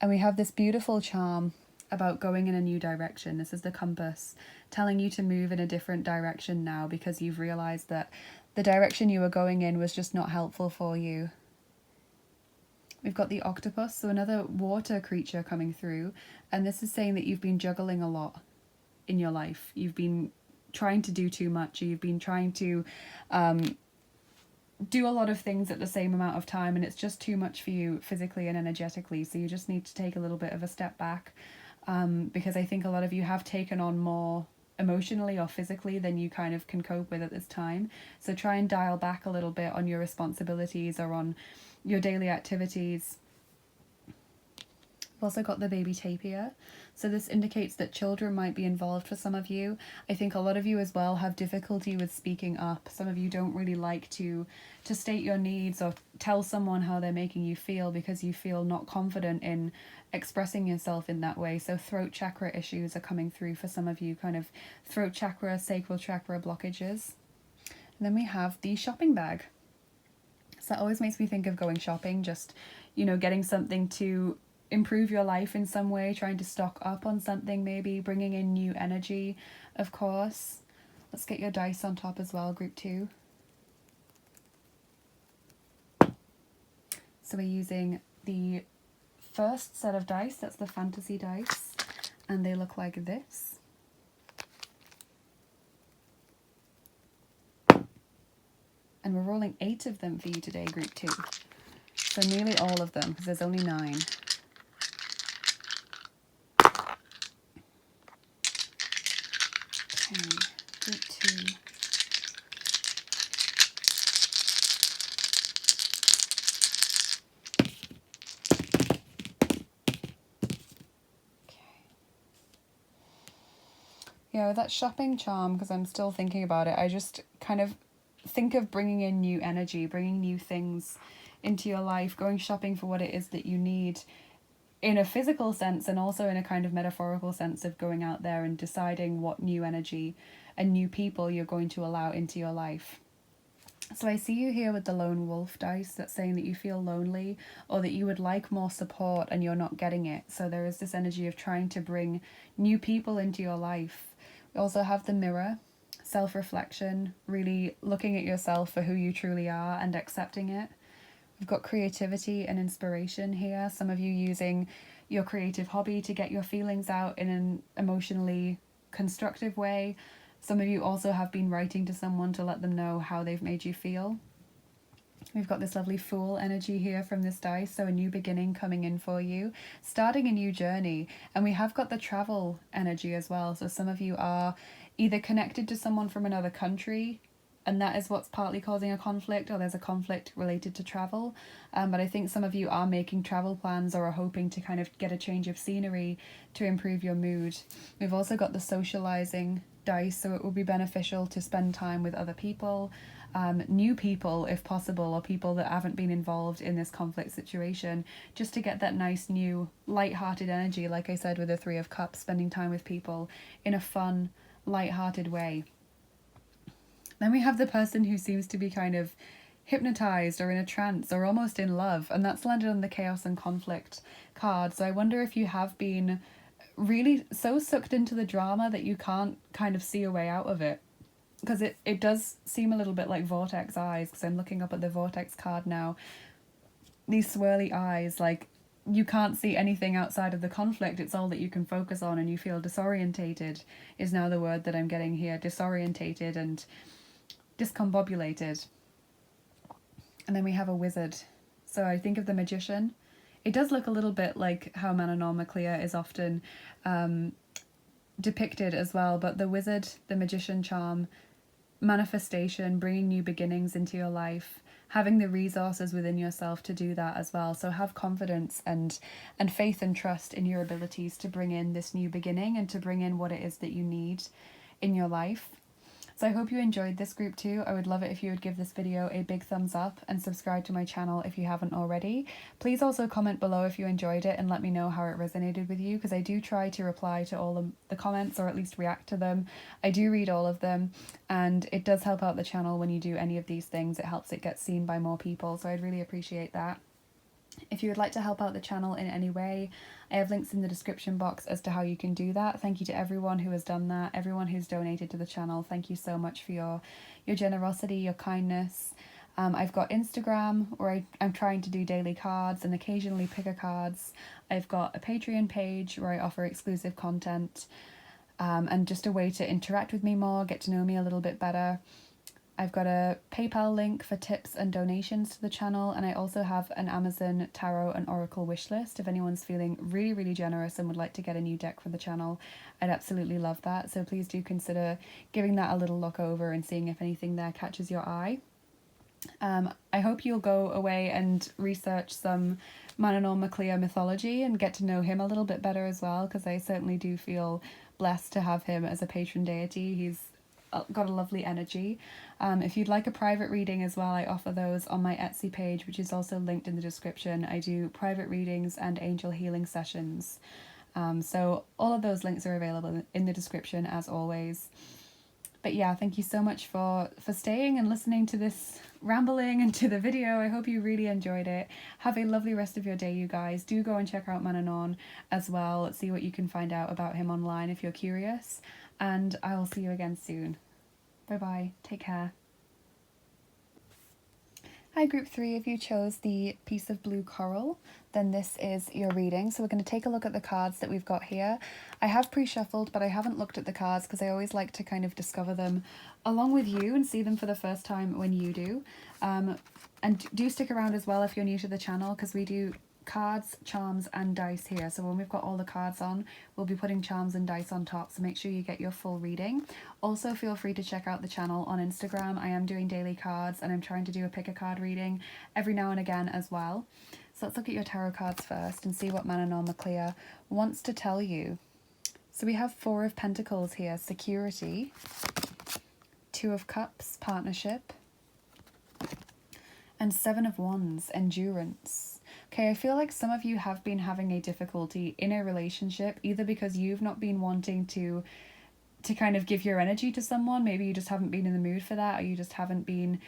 A: And we have this beautiful charm about going in a new direction. This is the compass, telling you to move in a different direction now because you've realized that the direction you were going in was just not helpful for you. We've got the octopus, so another water creature coming through, and this is saying that you've been juggling a lot in your life. You've been trying to do too much, or you've been trying to do a lot of things at the same amount of time, and it's just too much for you physically and energetically, so you just need to take a little bit of a step back. Because I think a lot of you have taken on more emotionally or physically than you kind of can cope with at this time. So try and dial back a little bit on your responsibilities or on your daily activities. We've also got the baby tapir. So this indicates that children might be involved for some of you. I think a lot of you as well have difficulty with speaking up. Some of you don't really like to state your needs or tell someone how they're making you feel because you feel not confident in expressing yourself in that way. So throat chakra issues are coming through for some of you, kind of throat chakra, sacral chakra blockages. And then we have the shopping bag. So that always makes me think of going shopping, just, you know, getting something to improve your life in some way, trying to stock up on something, maybe bringing in new energy, of course. Let's get your dice on top as well, group 2. So we're using the first set of dice, that's the fantasy dice, and they look like this. And we're rolling 8 of them for you today, group 2. So nearly all of them, because there's only 9. Okay, group 2. Yeah, with that shopping charm, because I'm still thinking about it, I just kind of think of bringing in new energy, bringing new things into your life, going shopping for what it is that you need in a physical sense, and also in a kind of metaphorical sense of going out there and deciding what new energy and new people you're going to allow into your life. So I see you here with the lone wolf dice. That's saying that you feel lonely or that you would like more support and you're not getting it. So there is this energy of trying to bring new people into your life. We also have the mirror, self-reflection, really looking at yourself for who you truly are and accepting it. We've got creativity and inspiration here. Some of you using your creative hobby to get your feelings out in an emotionally constructive way. Some of you also have been writing to someone to let them know how they've made you feel. We've got this lovely Fool energy here from this dice, so a new beginning coming in for you, starting a new journey. And we have got the travel energy as well, so some of you are either connected to someone from another country, and that is what's partly causing a conflict, or there's a conflict related to travel. But I think some of you are making travel plans or are hoping to kind of get a change of scenery to improve your mood. We've also got the socializing dice, so it will be beneficial to spend time with other people, new people if possible, or people that haven't been involved in this conflict situation, just to get that nice new light-hearted energy, like I said with the Three of Cups, spending time with people in a fun, light-hearted way. Then we have the person who seems to be kind of hypnotized or in a trance or almost in love, and that's landed on the chaos and conflict card. So I wonder if you have been really so sucked into the drama that you can't kind of see a way out of it, because it does seem a little bit like vortex eyes, because I'm looking up at the vortex card now. These swirly eyes, like you can't see anything outside of the conflict. It's all that you can focus on, and you feel disorientated is now the word that I'm getting here. Disorientated and discombobulated. And then we have a wizard. So I think of the magician. It does look a little bit like how Manannán is often depicted as well, but the wizard, the magician charm, manifestation, bringing new beginnings into your life, having the resources within yourself to do that as well. So have confidence and faith and trust in your abilities to bring in this new beginning and to bring in what it is that you need in your life. So I hope you enjoyed this group too. I would love it if you would give this video a big thumbs up and subscribe to my channel if you haven't already. Please also comment below if you enjoyed it and let me know how it resonated with you, because I do try to reply to all the comments, or at least react to them. I do read all of them, and it does help out the channel when you do any of these things. It helps it get seen by more people, so I'd really appreciate that. If you would like to help out the channel in any way, I have links in the description box as to how you can do that. Thank you to everyone who has done that, everyone who's donated to the channel. Thank you so much for your generosity, your kindness. I've got Instagram, where I'm trying to do daily cards and occasionally picker cards. I've got a Patreon page where I offer exclusive content, and just a way to interact with me more, get to know me a little bit better. I've got a PayPal link for tips and donations to the channel, and I also have an Amazon tarot and oracle wish list if anyone's feeling really, really generous and would like to get a new deck for the channel. I'd absolutely love that, so please do consider giving that a little look over and seeing if anything there catches your eye. I hope you'll go away and research some Manannán mythology and get to know him a little bit better as well, because I certainly do feel blessed to have him as a patron deity. He's got a lovely energy. If you'd like a private reading as well, I offer those on my Etsy page, which is also linked in the description. I do private readings and angel healing sessions. So all of those links are available in the description as always. But yeah, thank you so much for staying and listening to this rambling and to the video. I hope you really enjoyed it. Have a lovely rest of your day, you guys. Do go and check out Manannán as well. See what you can find out about him online if you're curious. And I will see you again soon. Bye bye. Take care. Hi group 3, if you chose the piece of blue coral, then this is your reading. So we're going to take a look at the cards that we've got here. I have pre-shuffled, but I haven't looked at the cards because I always like to kind of discover them along with you and see them for the first time when you do. And do stick around as well if you're new to the channel, because we do cards, charms and dice here. So when we've got all the cards on, we'll be putting charms and dice on top, so make sure you get your full reading. Also feel free to check out the channel on Instagram. I am doing daily cards and I'm trying to do a pick a card reading every now and again as well. So let's look at your tarot cards first and see what Manannán wants to tell you. So we have 4 of Pentacles here, security, 2 of Cups, partnership, and 7 of Wands, endurance. Okay, I feel like some of you have been having a difficulty in a relationship, either because you've not been wanting to kind of give your energy to someone, maybe you just haven't been in the mood for that, or you just haven't been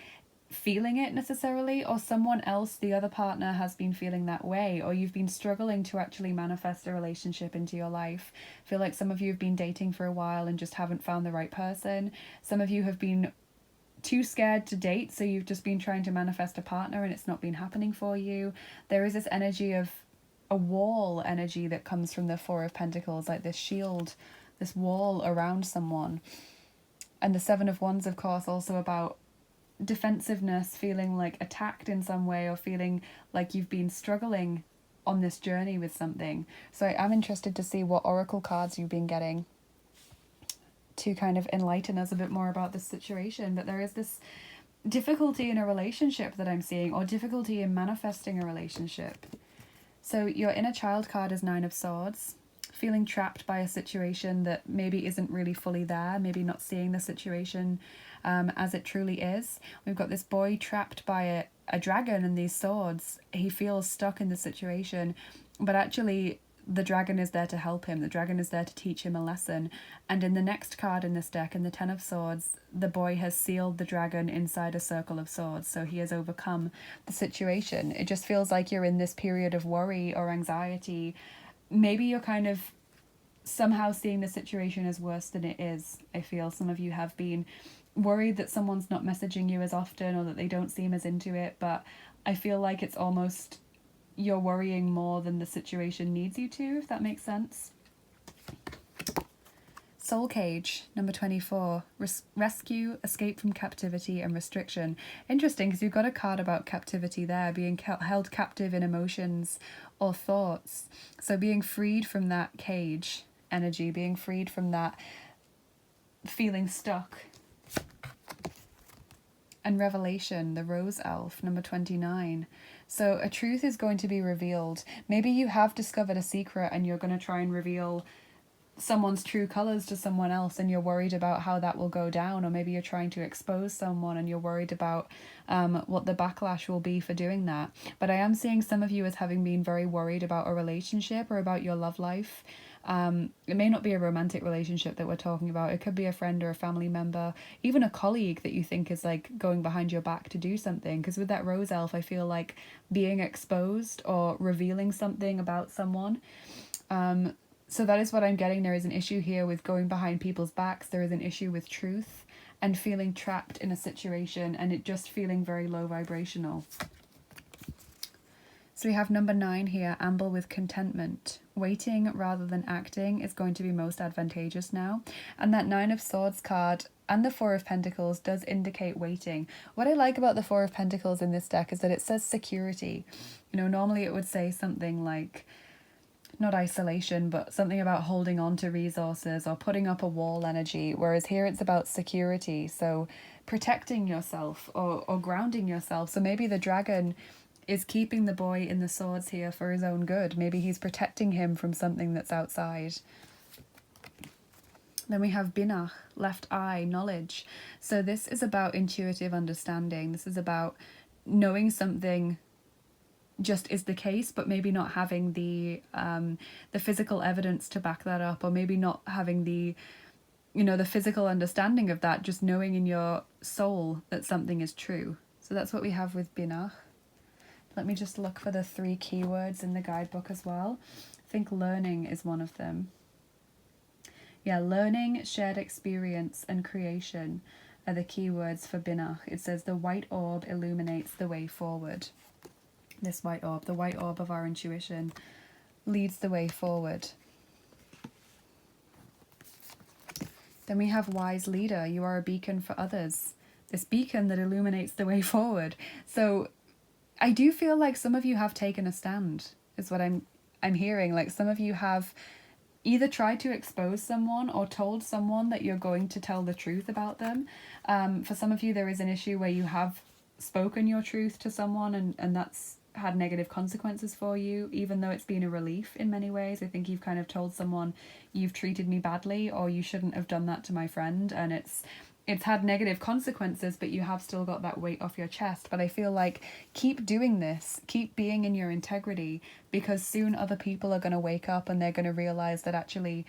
A: feeling it necessarily, or someone else, the other partner, has been feeling that way, or you've been struggling to actually manifest a relationship into your life. I feel like some of you have been dating for a while and just haven't found the right person. Some of you have been too scared to date, so you've just been trying to manifest a partner and it's not been happening for you. There is this energy of a wall energy that comes from the 4 of Pentacles, like this shield, this wall around someone. And the 7 of Wands, of course, also about defensiveness, feeling like attacked in some way, or feeling like you've been struggling on this journey with something. So I am interested to see what oracle cards you've been getting. to kind of enlighten us a bit more about this situation. But there is this difficulty in a relationship that I'm seeing, or difficulty in manifesting a relationship. So your inner child card is 9 of Swords, feeling trapped by a situation that maybe isn't really fully there, maybe not seeing the situation as it truly is. We've got this boy trapped by a dragon and these swords. He feels stuck in the situation, but actually the dragon is there to help him. The dragon is there to teach him a lesson. And in the next card in this deck, in the 10 of Swords, the boy has sealed the dragon inside a circle of swords. So he has overcome the situation. It just feels like you're in this period of worry or anxiety. Maybe you're kind of somehow seeing the situation as worse than it is. I feel some of you have been worried that someone's not messaging you as often, or that they don't seem as into it. But I feel like it's almost you're worrying more than the situation needs you to, if that makes sense. Soul Cage, number 24. Rescue, escape from captivity and restriction. Interesting, because you've got a card about captivity there, being held captive in emotions or thoughts. So being freed from that cage energy, being freed from that feeling stuck. And Revelation, the Rose Elf, number 29. So a truth is going to be revealed. Maybe you have discovered a secret and you're going to try and reveal someone's true colours to someone else, and you're worried about how that will go down. Or maybe you're trying to expose someone and you're worried about what the backlash will be for doing that. But I am seeing some of you as having been very worried about a relationship or about your love life. It may not be a romantic relationship that we're talking about. It could be a friend or a family member, even a colleague that you think is like going behind your back to do something. Because with that Rose Elf, I feel like being exposed or revealing something about someone. So that is what I'm getting. There is an issue here with going behind people's backs. There is an issue with truth and feeling trapped in a situation, and it just feeling very low vibrational. So we have number 9 here, amble with contentment. Waiting rather than acting is going to be most advantageous now. And that 9 of Swords card and the 4 of Pentacles does indicate waiting. What I like about the 4 of Pentacles in this deck is that it says security. You know, normally it would say something like, not isolation, but something about holding on to resources or putting up a wall energy, whereas here it's about security. So protecting yourself or grounding yourself. So maybe the dragon is keeping the boy in the swords here for his own good. Maybe he's protecting him from something that's outside. Then we have Binach, left eye, knowledge. So this is about intuitive understanding. This is about knowing something just is the case, but maybe not having the physical evidence to back that up, or maybe not having the physical understanding of that, just knowing in your soul that something is true. So that's what we have with Binach. Let me just look for the 3 keywords in the guidebook as well. I think learning is one of them. Yeah, learning, shared experience, and creation are the keywords for Binach. It says the white orb illuminates the way forward. This white orb, the white orb of our intuition, leads the way forward. Then we have wise leader. You are a beacon for others. This beacon that illuminates the way forward. So I do feel like some of you have taken a stand, is what I'm hearing. Like some of you have either tried to expose someone or told someone that you're going to tell the truth about them. For some of you, there is an issue where you have spoken your truth to someone and that's had negative consequences for you, even though it's been a relief in many ways. I think you've kind of told someone, you've treated me badly, or you shouldn't have done that to my friend, and it's had negative consequences, but you have still got that weight off your chest. But I feel like keep doing this, keep being in your integrity, because soon other people are going to wake up and they're going to realize that actually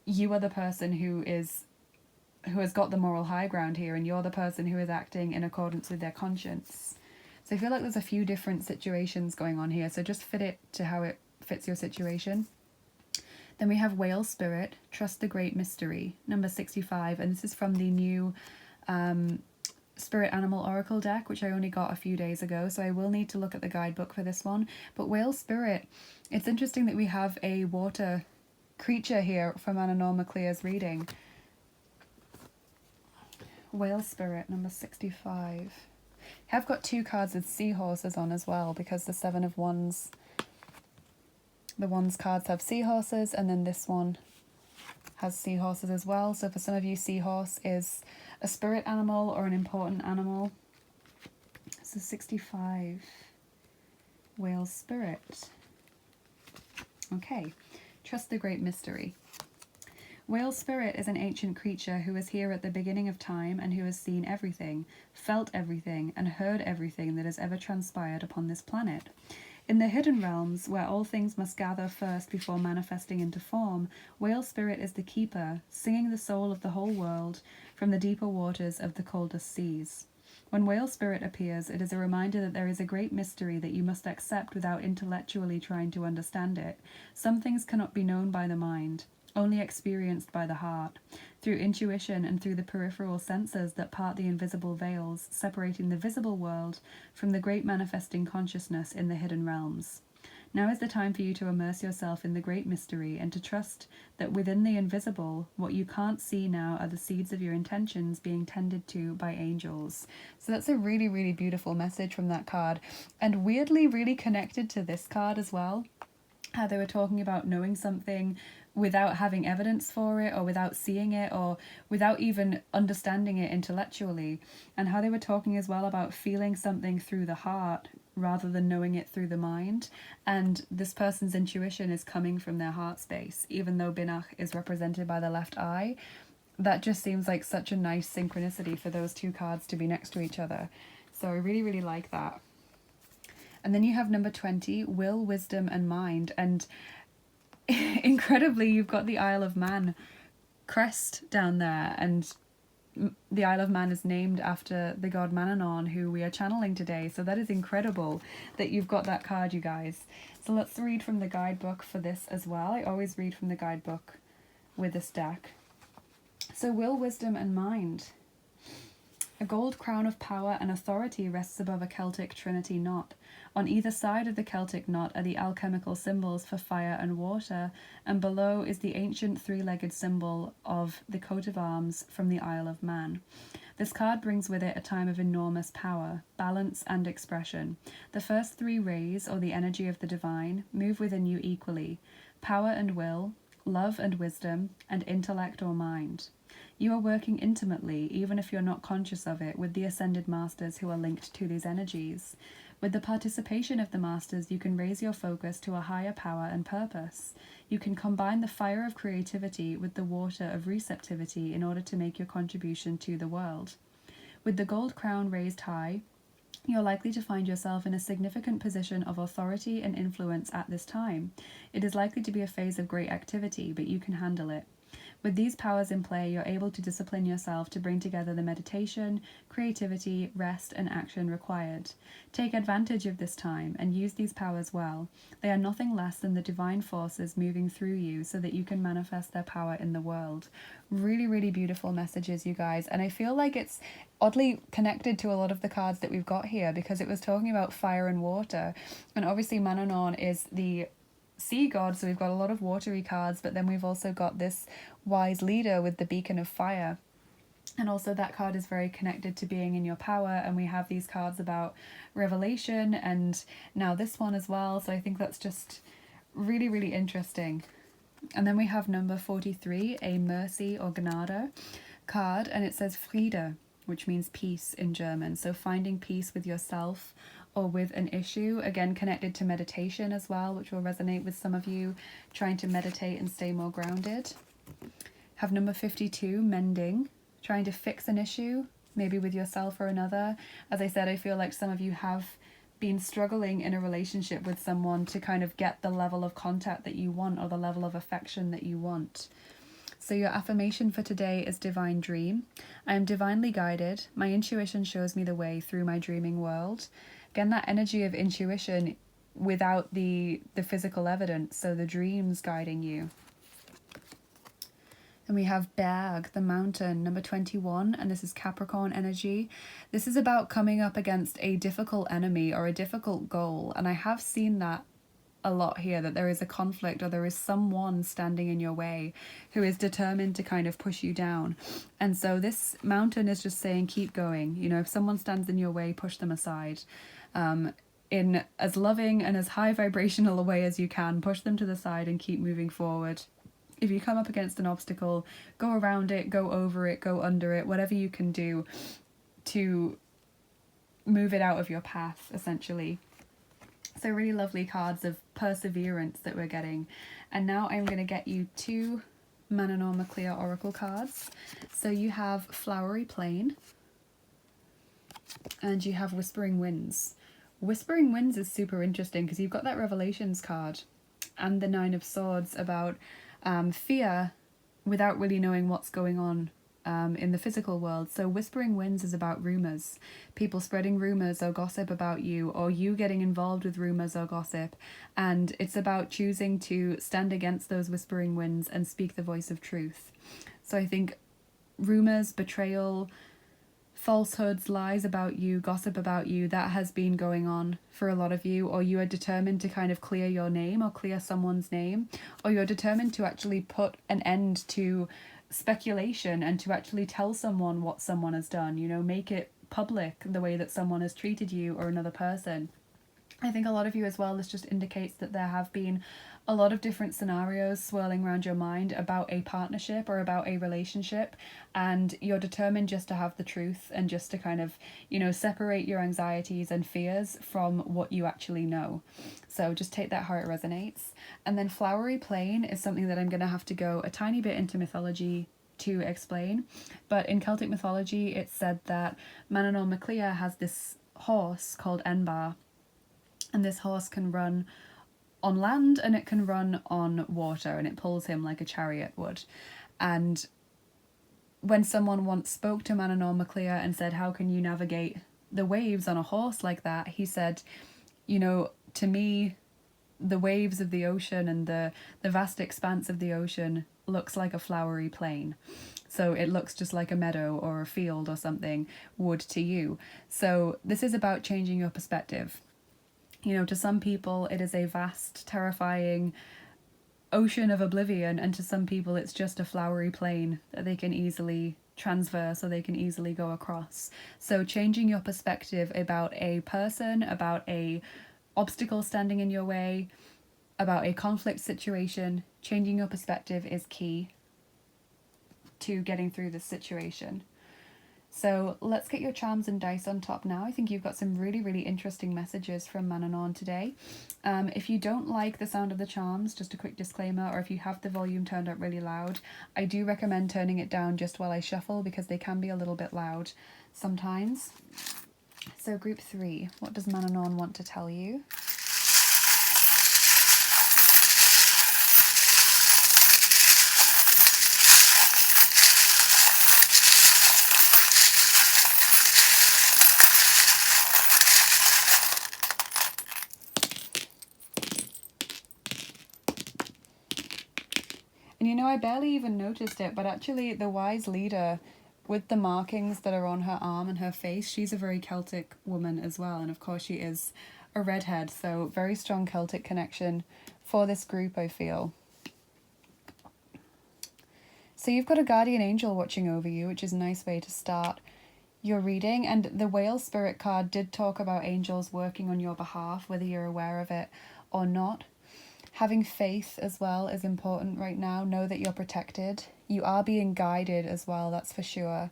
A: you are the person who has got the moral high ground here, and you're the person who is acting in accordance with their conscience. So I feel like there's a few different situations going on here, so just fit it to how it fits your situation. Then we have Whale Spirit, Trust the Great Mystery, number 65, and this is from the new Spirit Animal Oracle deck, which I only got a few days ago, so I will need to look at the guidebook for this one. But Whale Spirit, it's interesting that we have a water creature here from Manannán McClear's reading. Whale Spirit, number 65. I have got 2 cards with seahorses on as well, because the 7 of Wands, the Wands cards have seahorses, and then this one has seahorses as well. So for some of you, seahorse is a spirit animal or an important animal. So 65, whale spirit. Okay, trust the great mystery. Whale spirit is an ancient creature who was here at the beginning of time and who has seen everything, felt everything, and heard everything that has ever transpired upon this planet. In the hidden realms, where all things must gather first before manifesting into form, whale spirit is the keeper, singing the soul of the whole world from the deeper waters of the coldest seas. When whale spirit appears, it is a reminder that there is a great mystery that you must accept without intellectually trying to understand it. Some things cannot be known by the mind, only experienced by the heart, through intuition and through the peripheral senses that part the invisible veils, separating the visible world from the great manifesting consciousness in the hidden realms. Now is the time for you to immerse yourself in the great mystery and to trust that within the invisible, what you can't see now are the seeds of your intentions being tended to by angels. So that's a really, really beautiful message from that card, and weirdly really connected to this card as well. How they were talking about knowing something without having evidence for it, or without seeing it, or without even understanding it intellectually, and how they were talking as well about feeling something through the heart rather than knowing it through the mind. And this person's intuition is coming from their heart space, even though Binach is represented by the left eye. That just seems like such a nice synchronicity for those two cards to be next to each other. So I really, really like that. And then you have number 20, will, wisdom, and mind. And incredibly, you've got the Isle of Man crest down there, and the Isle of Man is named after the god Manannán, who we are channeling today. So that is incredible that you've got that card, you guys. So let's read from the guidebook for this as well. I always read from the guidebook with this deck. So will, wisdom, and mind. A gold crown of power and authority rests above a Celtic trinity knot. On either side of the Celtic knot are the alchemical symbols for fire and water, and below is the ancient three-legged symbol of the coat of arms from the Isle of Man. This card brings with it a time of enormous power, balance, and expression. The first three rays, or the energy of the divine, move within you equally: power and will, love and wisdom, and intellect or mind. You are working intimately, even if you're not conscious of it, with the ascended masters who are linked to these energies. With the participation of the masters, you can raise your focus to a higher power and purpose. You can combine the fire of creativity with the water of receptivity in order to make your contribution to the world. With the gold crown raised high, you're likely to find yourself in a significant position of authority and influence at this time. It is likely to be a phase of great activity, but you can handle it. With these powers in play, you're able to discipline yourself to bring together the meditation, creativity, rest, and action required. Take advantage of this time and use these powers well. They are nothing less than the divine forces moving through you so that you can manifest their power in the world. Really, really beautiful messages, you guys. And I feel like it's oddly connected to a lot of the cards that we've got here, because it was talking about fire and water. And obviously Manannán is the sea god, so we've got a lot of watery cards, but then we've also got this wise leader with the beacon of fire, and also that card is very connected to being in your power. And we have these cards about revelation, and now this one as well, so I think that's just really, really interesting. And then we have number 43, a mercy or Gnade card, and it says Friede, which means peace in German. So finding peace with yourself or with an issue, again connected to meditation as well, which will resonate with some of you trying to meditate and stay more grounded. Have number 52, mending, trying to fix an issue, maybe with yourself or another. As I said, I feel like some of you have been struggling in a relationship with someone to kind of get the level of contact that you want, or the level of affection that you want. So your affirmation for today is divine dream. I am divinely guided. My intuition shows me the way through my dreaming world. Again, that energy of intuition without the physical evidence, so the dreams guiding you. And we have Berg, the mountain, number 21, and this is Capricorn energy. This is about coming up against a difficult enemy or a difficult goal, and I have seen that a lot here, that there is a conflict or there is someone standing in your way who is determined to kind of push you down. And so this mountain is just saying keep going. You know, if someone stands in your way, push them aside. In as loving and as high vibrational a way as you can, push them to the side and keep moving forward. If you come up against an obstacle, go around it, go over it, go under it, whatever you can do to move it out of your path, essentially. So really lovely cards of perseverance that we're getting. And now I'm going to get you 2 Manannán Oracle cards. So you have Flowery Plain and you have Whispering Winds. Whispering Winds is super interesting because you've got that Revelations card and the 9 of Swords about fear without really knowing what's going on in the physical world. So Whispering Winds is about rumours, people spreading rumours or gossip about you, or you getting involved with rumours or gossip, and it's about choosing to stand against those whispering winds and speak the voice of truth. So I think rumours, betrayal, falsehoods, lies about you, gossip about you, that has been going on for a lot of you, or you are determined to kind of clear your name or clear someone's name, or you're determined to actually put an end to speculation and to actually tell someone what someone has done, you know, make it public the way that someone has treated you or another person. I think a lot of you as well, this just indicates that there have been a lot of different scenarios swirling around your mind about a partnership or about a relationship, and you're determined just to have the truth and just to kind of, you know, separate your anxieties and fears from what you actually know. So just take that how it resonates. And then Flowery Plain is something that I'm going to have to go a tiny bit into mythology to explain. But in Celtic mythology, it's said that Manannán has this horse called Enbar, and this horse can run on land and it can run on water, and it pulls him like a chariot would. And when someone once spoke to Manannán and said, how can you navigate the waves on a horse like that, he said, you know, to me, the waves of the ocean and the vast expanse of the ocean looks like a flowery plain. So it looks just like a meadow or a field or something would to you. So this is about changing your perspective. You know, to some people it is a vast, terrifying ocean of oblivion, and to some people it's just a flowery plain that they can easily transverse or they can easily go across. So changing your perspective about a person, about a obstacle standing in your way, about a conflict situation, changing your perspective is key to getting through this situation. So let's get your charms and dice on top now. I think you've got some really, really interesting messages from Manannán today. If you don't like the sound of the charms, just a quick disclaimer, or if you have the volume turned up really loud, I do recommend turning it down just while I shuffle because they can be a little bit loud sometimes. So group 3, what does Manannán want to tell you? And you know, I barely even noticed it, but actually the wise leader with the markings that are on her arm and her face, she's a very Celtic woman as well. And of course she is a redhead, so very strong Celtic connection for this group, I feel. So you've got a guardian angel watching over you, which is a nice way to start your reading. And the whale spirit card did talk about angels working on your behalf, whether you're aware of it or not. Having faith as well is important right now. Know that you're protected. You are being guided as well, that's for sure.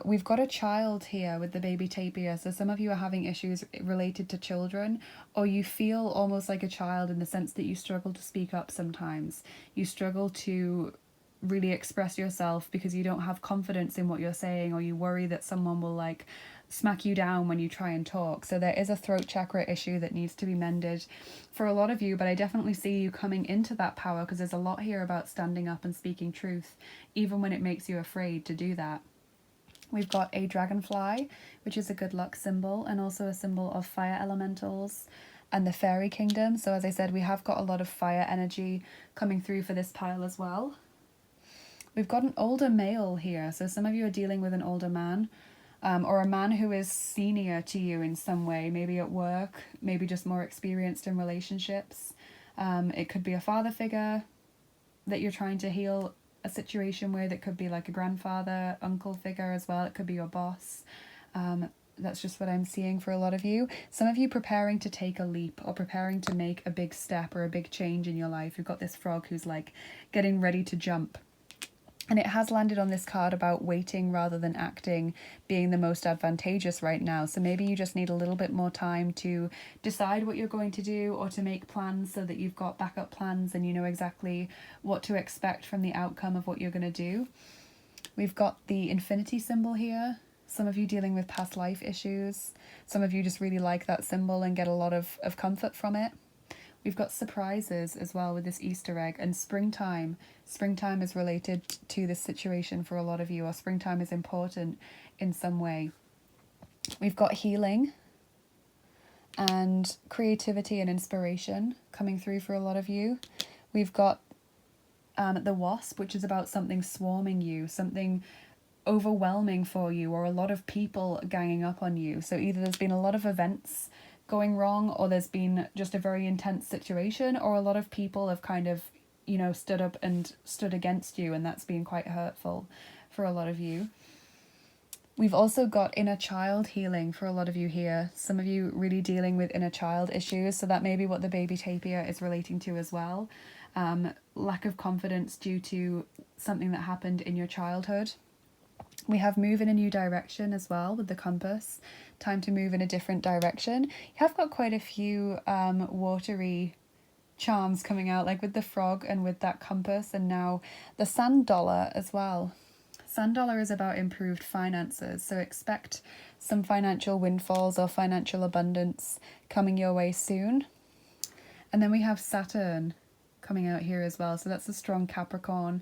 A: We've got a child here with the baby tapir. So some of you are having issues related to children, or you feel almost like a child in the sense that you struggle to speak up sometimes. You struggle to really express yourself because you don't have confidence in what you're saying, or you worry that someone will like smack you down when you try and talk. So there is a throat chakra issue that needs to be mended for a lot of you, but I definitely see you coming into that power because there's a lot here about standing up and speaking truth, even when it makes you afraid to do that. We've got a dragonfly, which is a good luck symbol, and also a symbol of fire elementals and the fairy kingdom. So as I said, we have got a lot of fire energy coming through for this pile as well. We've got an older male here, so some of you are dealing with an older man, or a man who is senior to you in some way, maybe at work, maybe just more experienced in relationships. It could be a father figure that you're trying to heal a situation with. It could be like a grandfather, uncle figure as well. It could be your boss. That's just what I'm seeing for a lot of you. Some of you preparing to take a leap or preparing to make a big step or a big change in your life. You've got this frog who's like getting ready to jump. And it has landed on this card about waiting rather than acting being the most advantageous right now. So maybe you just need a little bit more time to decide what you're going to do or to make plans so that you've got backup plans and you know exactly what to expect from the outcome of what you're going to do. We've got the infinity symbol here. Some of you dealing with past life issues. Some of you just really like that symbol and get a lot of comfort from it. We've got surprises as well with this Easter egg, and springtime. Springtime is related to this situation for a lot of you, or springtime is important in some way. We've got healing and creativity and inspiration coming through for a lot of you. We've got the wasp, which is about something swarming you, something overwhelming for you, or a lot of people ganging up on you. So either there's been a lot of events going wrong, or there's been just a very intense situation, or a lot of people have kind of, you know, stood up and stood against you, and that's been quite hurtful for a lot of you. We've also got inner child healing for a lot of you here. Some of you really dealing with inner child issues, so that may be what the baby tapir is relating to as well. Lack of confidence due to something that happened in your childhood. We have move in a new direction as well with the compass. Time to move in a different direction. You have got quite a few watery charms coming out, like with the frog and with that compass, and now the sand dollar as well. Sand dollar is about improved finances, so expect some financial windfalls or financial abundance coming your way soon. And then we have Saturn coming out here as well, so that's a strong Capricorn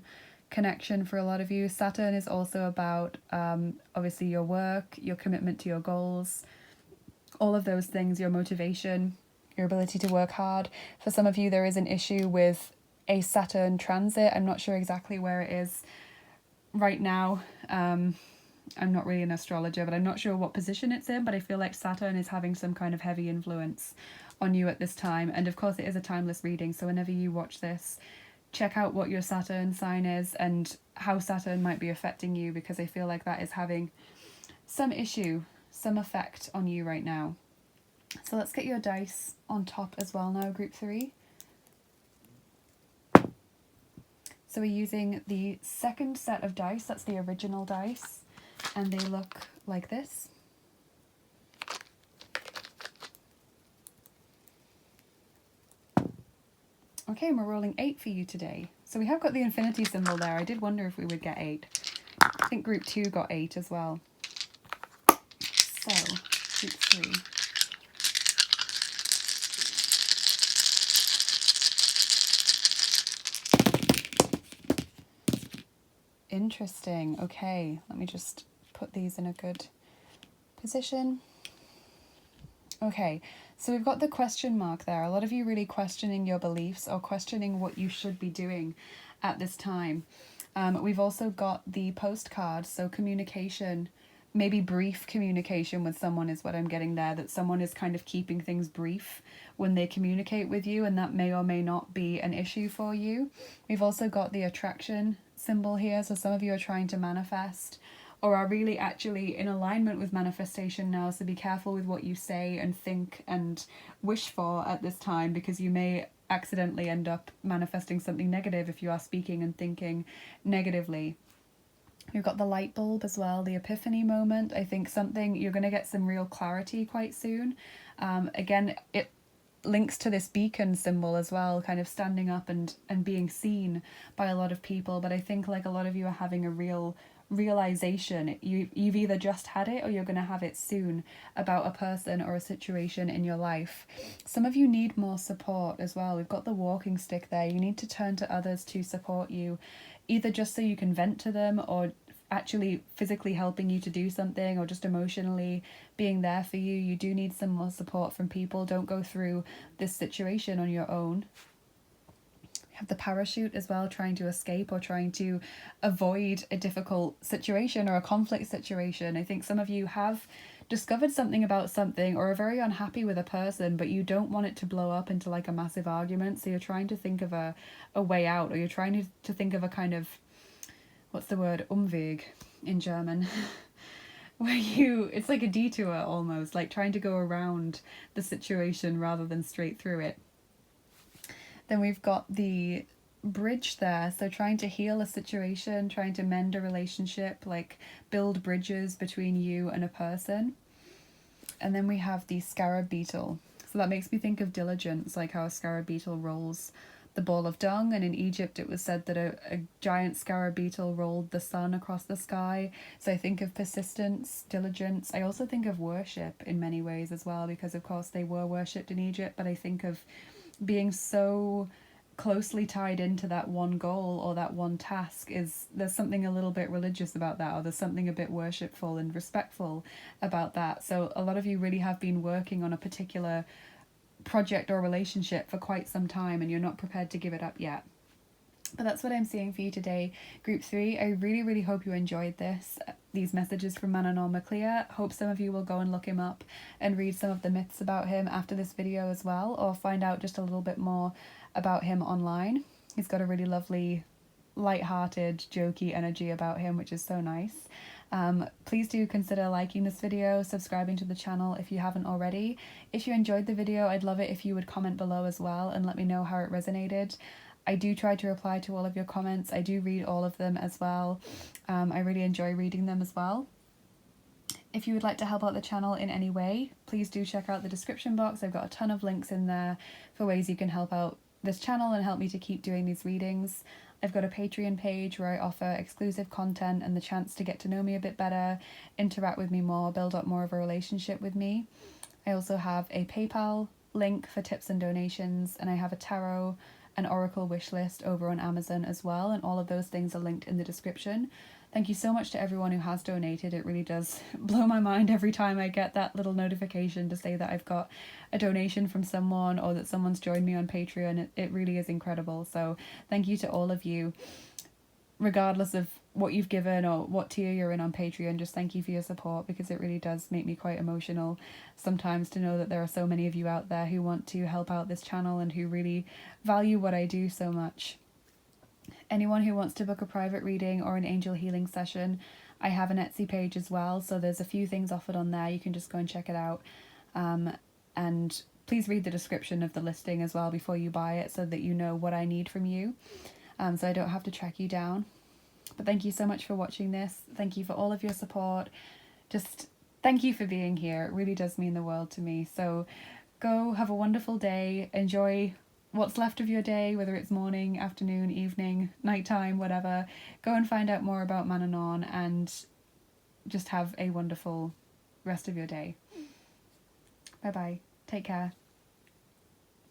A: connection for a lot of you. Saturn is also about obviously your work, your commitment to your goals, all of those things, your motivation, your ability to work hard. For some of you, there is an issue with a Saturn transit. I'm not sure exactly where it is right now. I'm not really an astrologer, but I'm not sure what position it's in, but I feel like Saturn is having some kind of heavy influence on you at this time. And of course it is a timeless reading, so whenever you watch this, check out what your Saturn sign is and how Saturn might be affecting you, because I feel like that is having some issue, some effect on you right now. So let's get your dice on top as well now, group 3. So we're using the second set of dice, that's the original dice, and they look like this. Okay, and we're rolling 8 for you today. So we have got the infinity symbol there. I did wonder if we would get 8. I think group 2 got 8 as well. So, group 3. Interesting. Okay, let me just put these in a good position. Okay, so we've got the question mark there. A lot of you really questioning your beliefs or questioning what you should be doing at this time. We've also got the postcard, so communication, maybe brief communication with someone is what I'm getting there, that someone is kind of keeping things brief when they communicate with you, and that may or may not be an issue for you. We've also got the attraction symbol here, so some of you are trying to manifest or are really actually in alignment with manifestation now, so be careful with what you say and think and wish for at this time, because you may accidentally end up manifesting something negative if you are speaking and thinking negatively. You've got the light bulb as well, the epiphany moment. I think something, you're going to get some real clarity quite soon. Again, it links to this beacon symbol as well, kind of standing up and being seen by a lot of people. But I think like a lot of you are having a real realization. You've either just had it or you're going to have it soon about a person or a situation in your life. Some of you need more support as well. We've got the walking stick there. You need to turn to others to support you, either just so you can vent to them, or actually physically helping you to do something, or just emotionally being there for you. You do need some more support from people. Don't go through this situation on your own. Have the parachute as well, trying to escape or trying to avoid a difficult situation or a conflict situation. I think some of you have discovered something about something or are very unhappy with a person, but you don't want it to blow up into like a massive argument, so you're trying to think of a way out, or you're trying to think of a kind of, what's the word, Umweg in German, where it's like a detour almost, like trying to go around the situation rather than straight through it. Then we've got the bridge there, so trying to heal a situation, trying to mend a relationship, like build bridges between you and a person. And then we have the scarab beetle, so that makes me think of diligence, like how a scarab beetle rolls the ball of dung, and in Egypt it was said that a giant scarab beetle rolled the sun across the sky. So I think of persistence, diligence. I also think of worship in many ways as well, because of course they were worshipped in Egypt, but I think of being so closely tied into that one goal or that one task. There's something a little bit religious about that, or there's something a bit worshipful and respectful about that. So a lot of you really have been working on a particular project or relationship for quite some time, and you're not prepared to give it up yet. But that's what I'm seeing for you today, Group 3. I really hope you enjoyed these messages from Manannán Mac. Hope some of you will go and look him up and read some of the myths about him after this video as well, or find out just a little bit more about him online. He's got a really lovely, light-hearted, jokey energy about him, which is so nice. Please do consider liking this video, subscribing to the channel if you haven't already. If you enjoyed the video, I'd love it if you would comment below as well and let me know how it resonated. I do try to reply to all of your comments. I do read all of them as well. I really enjoy reading them as well. If you would like to help out the channel in any way, please do check out the description box. I've got a ton of links in there for ways you can help out this channel and help me to keep doing these readings. I've got a Patreon page where I offer exclusive content and the chance to get to know me a bit better, interact with me more, build up more of a relationship with me. I also have a PayPal link for tips and donations, and I have a tarot and oracle wish list over on Amazon as well, and all of those things are linked in the description. Thank you so much to everyone who has donated. It really does blow my mind every time I get that little notification to say that I've got a donation from someone or that someone's joined me on Patreon. It really is incredible. So thank you to all of you, regardless of what you've given or what tier you're in on Patreon. Just thank you for your support, because it really does make me quite emotional sometimes to know that there are so many of you out there who want to help out this channel and who really value what I do so much. Anyone who wants to book a private reading or an angel healing session, I have an Etsy page as well, so there's a few things offered on there. You can just go and check it out. And please read the description of the listing as well before you buy it, so that you know what I need from you, so I don't have to track you down. But thank you so much for watching this. Thank you for all of your support. Just thank you for being here. It really does mean the world to me. So go have a wonderful day. Enjoy what's left of your day, whether it's morning, afternoon, evening, nighttime, whatever. Go and find out more about Manannán and just have a wonderful rest of your day. Bye bye. Take care.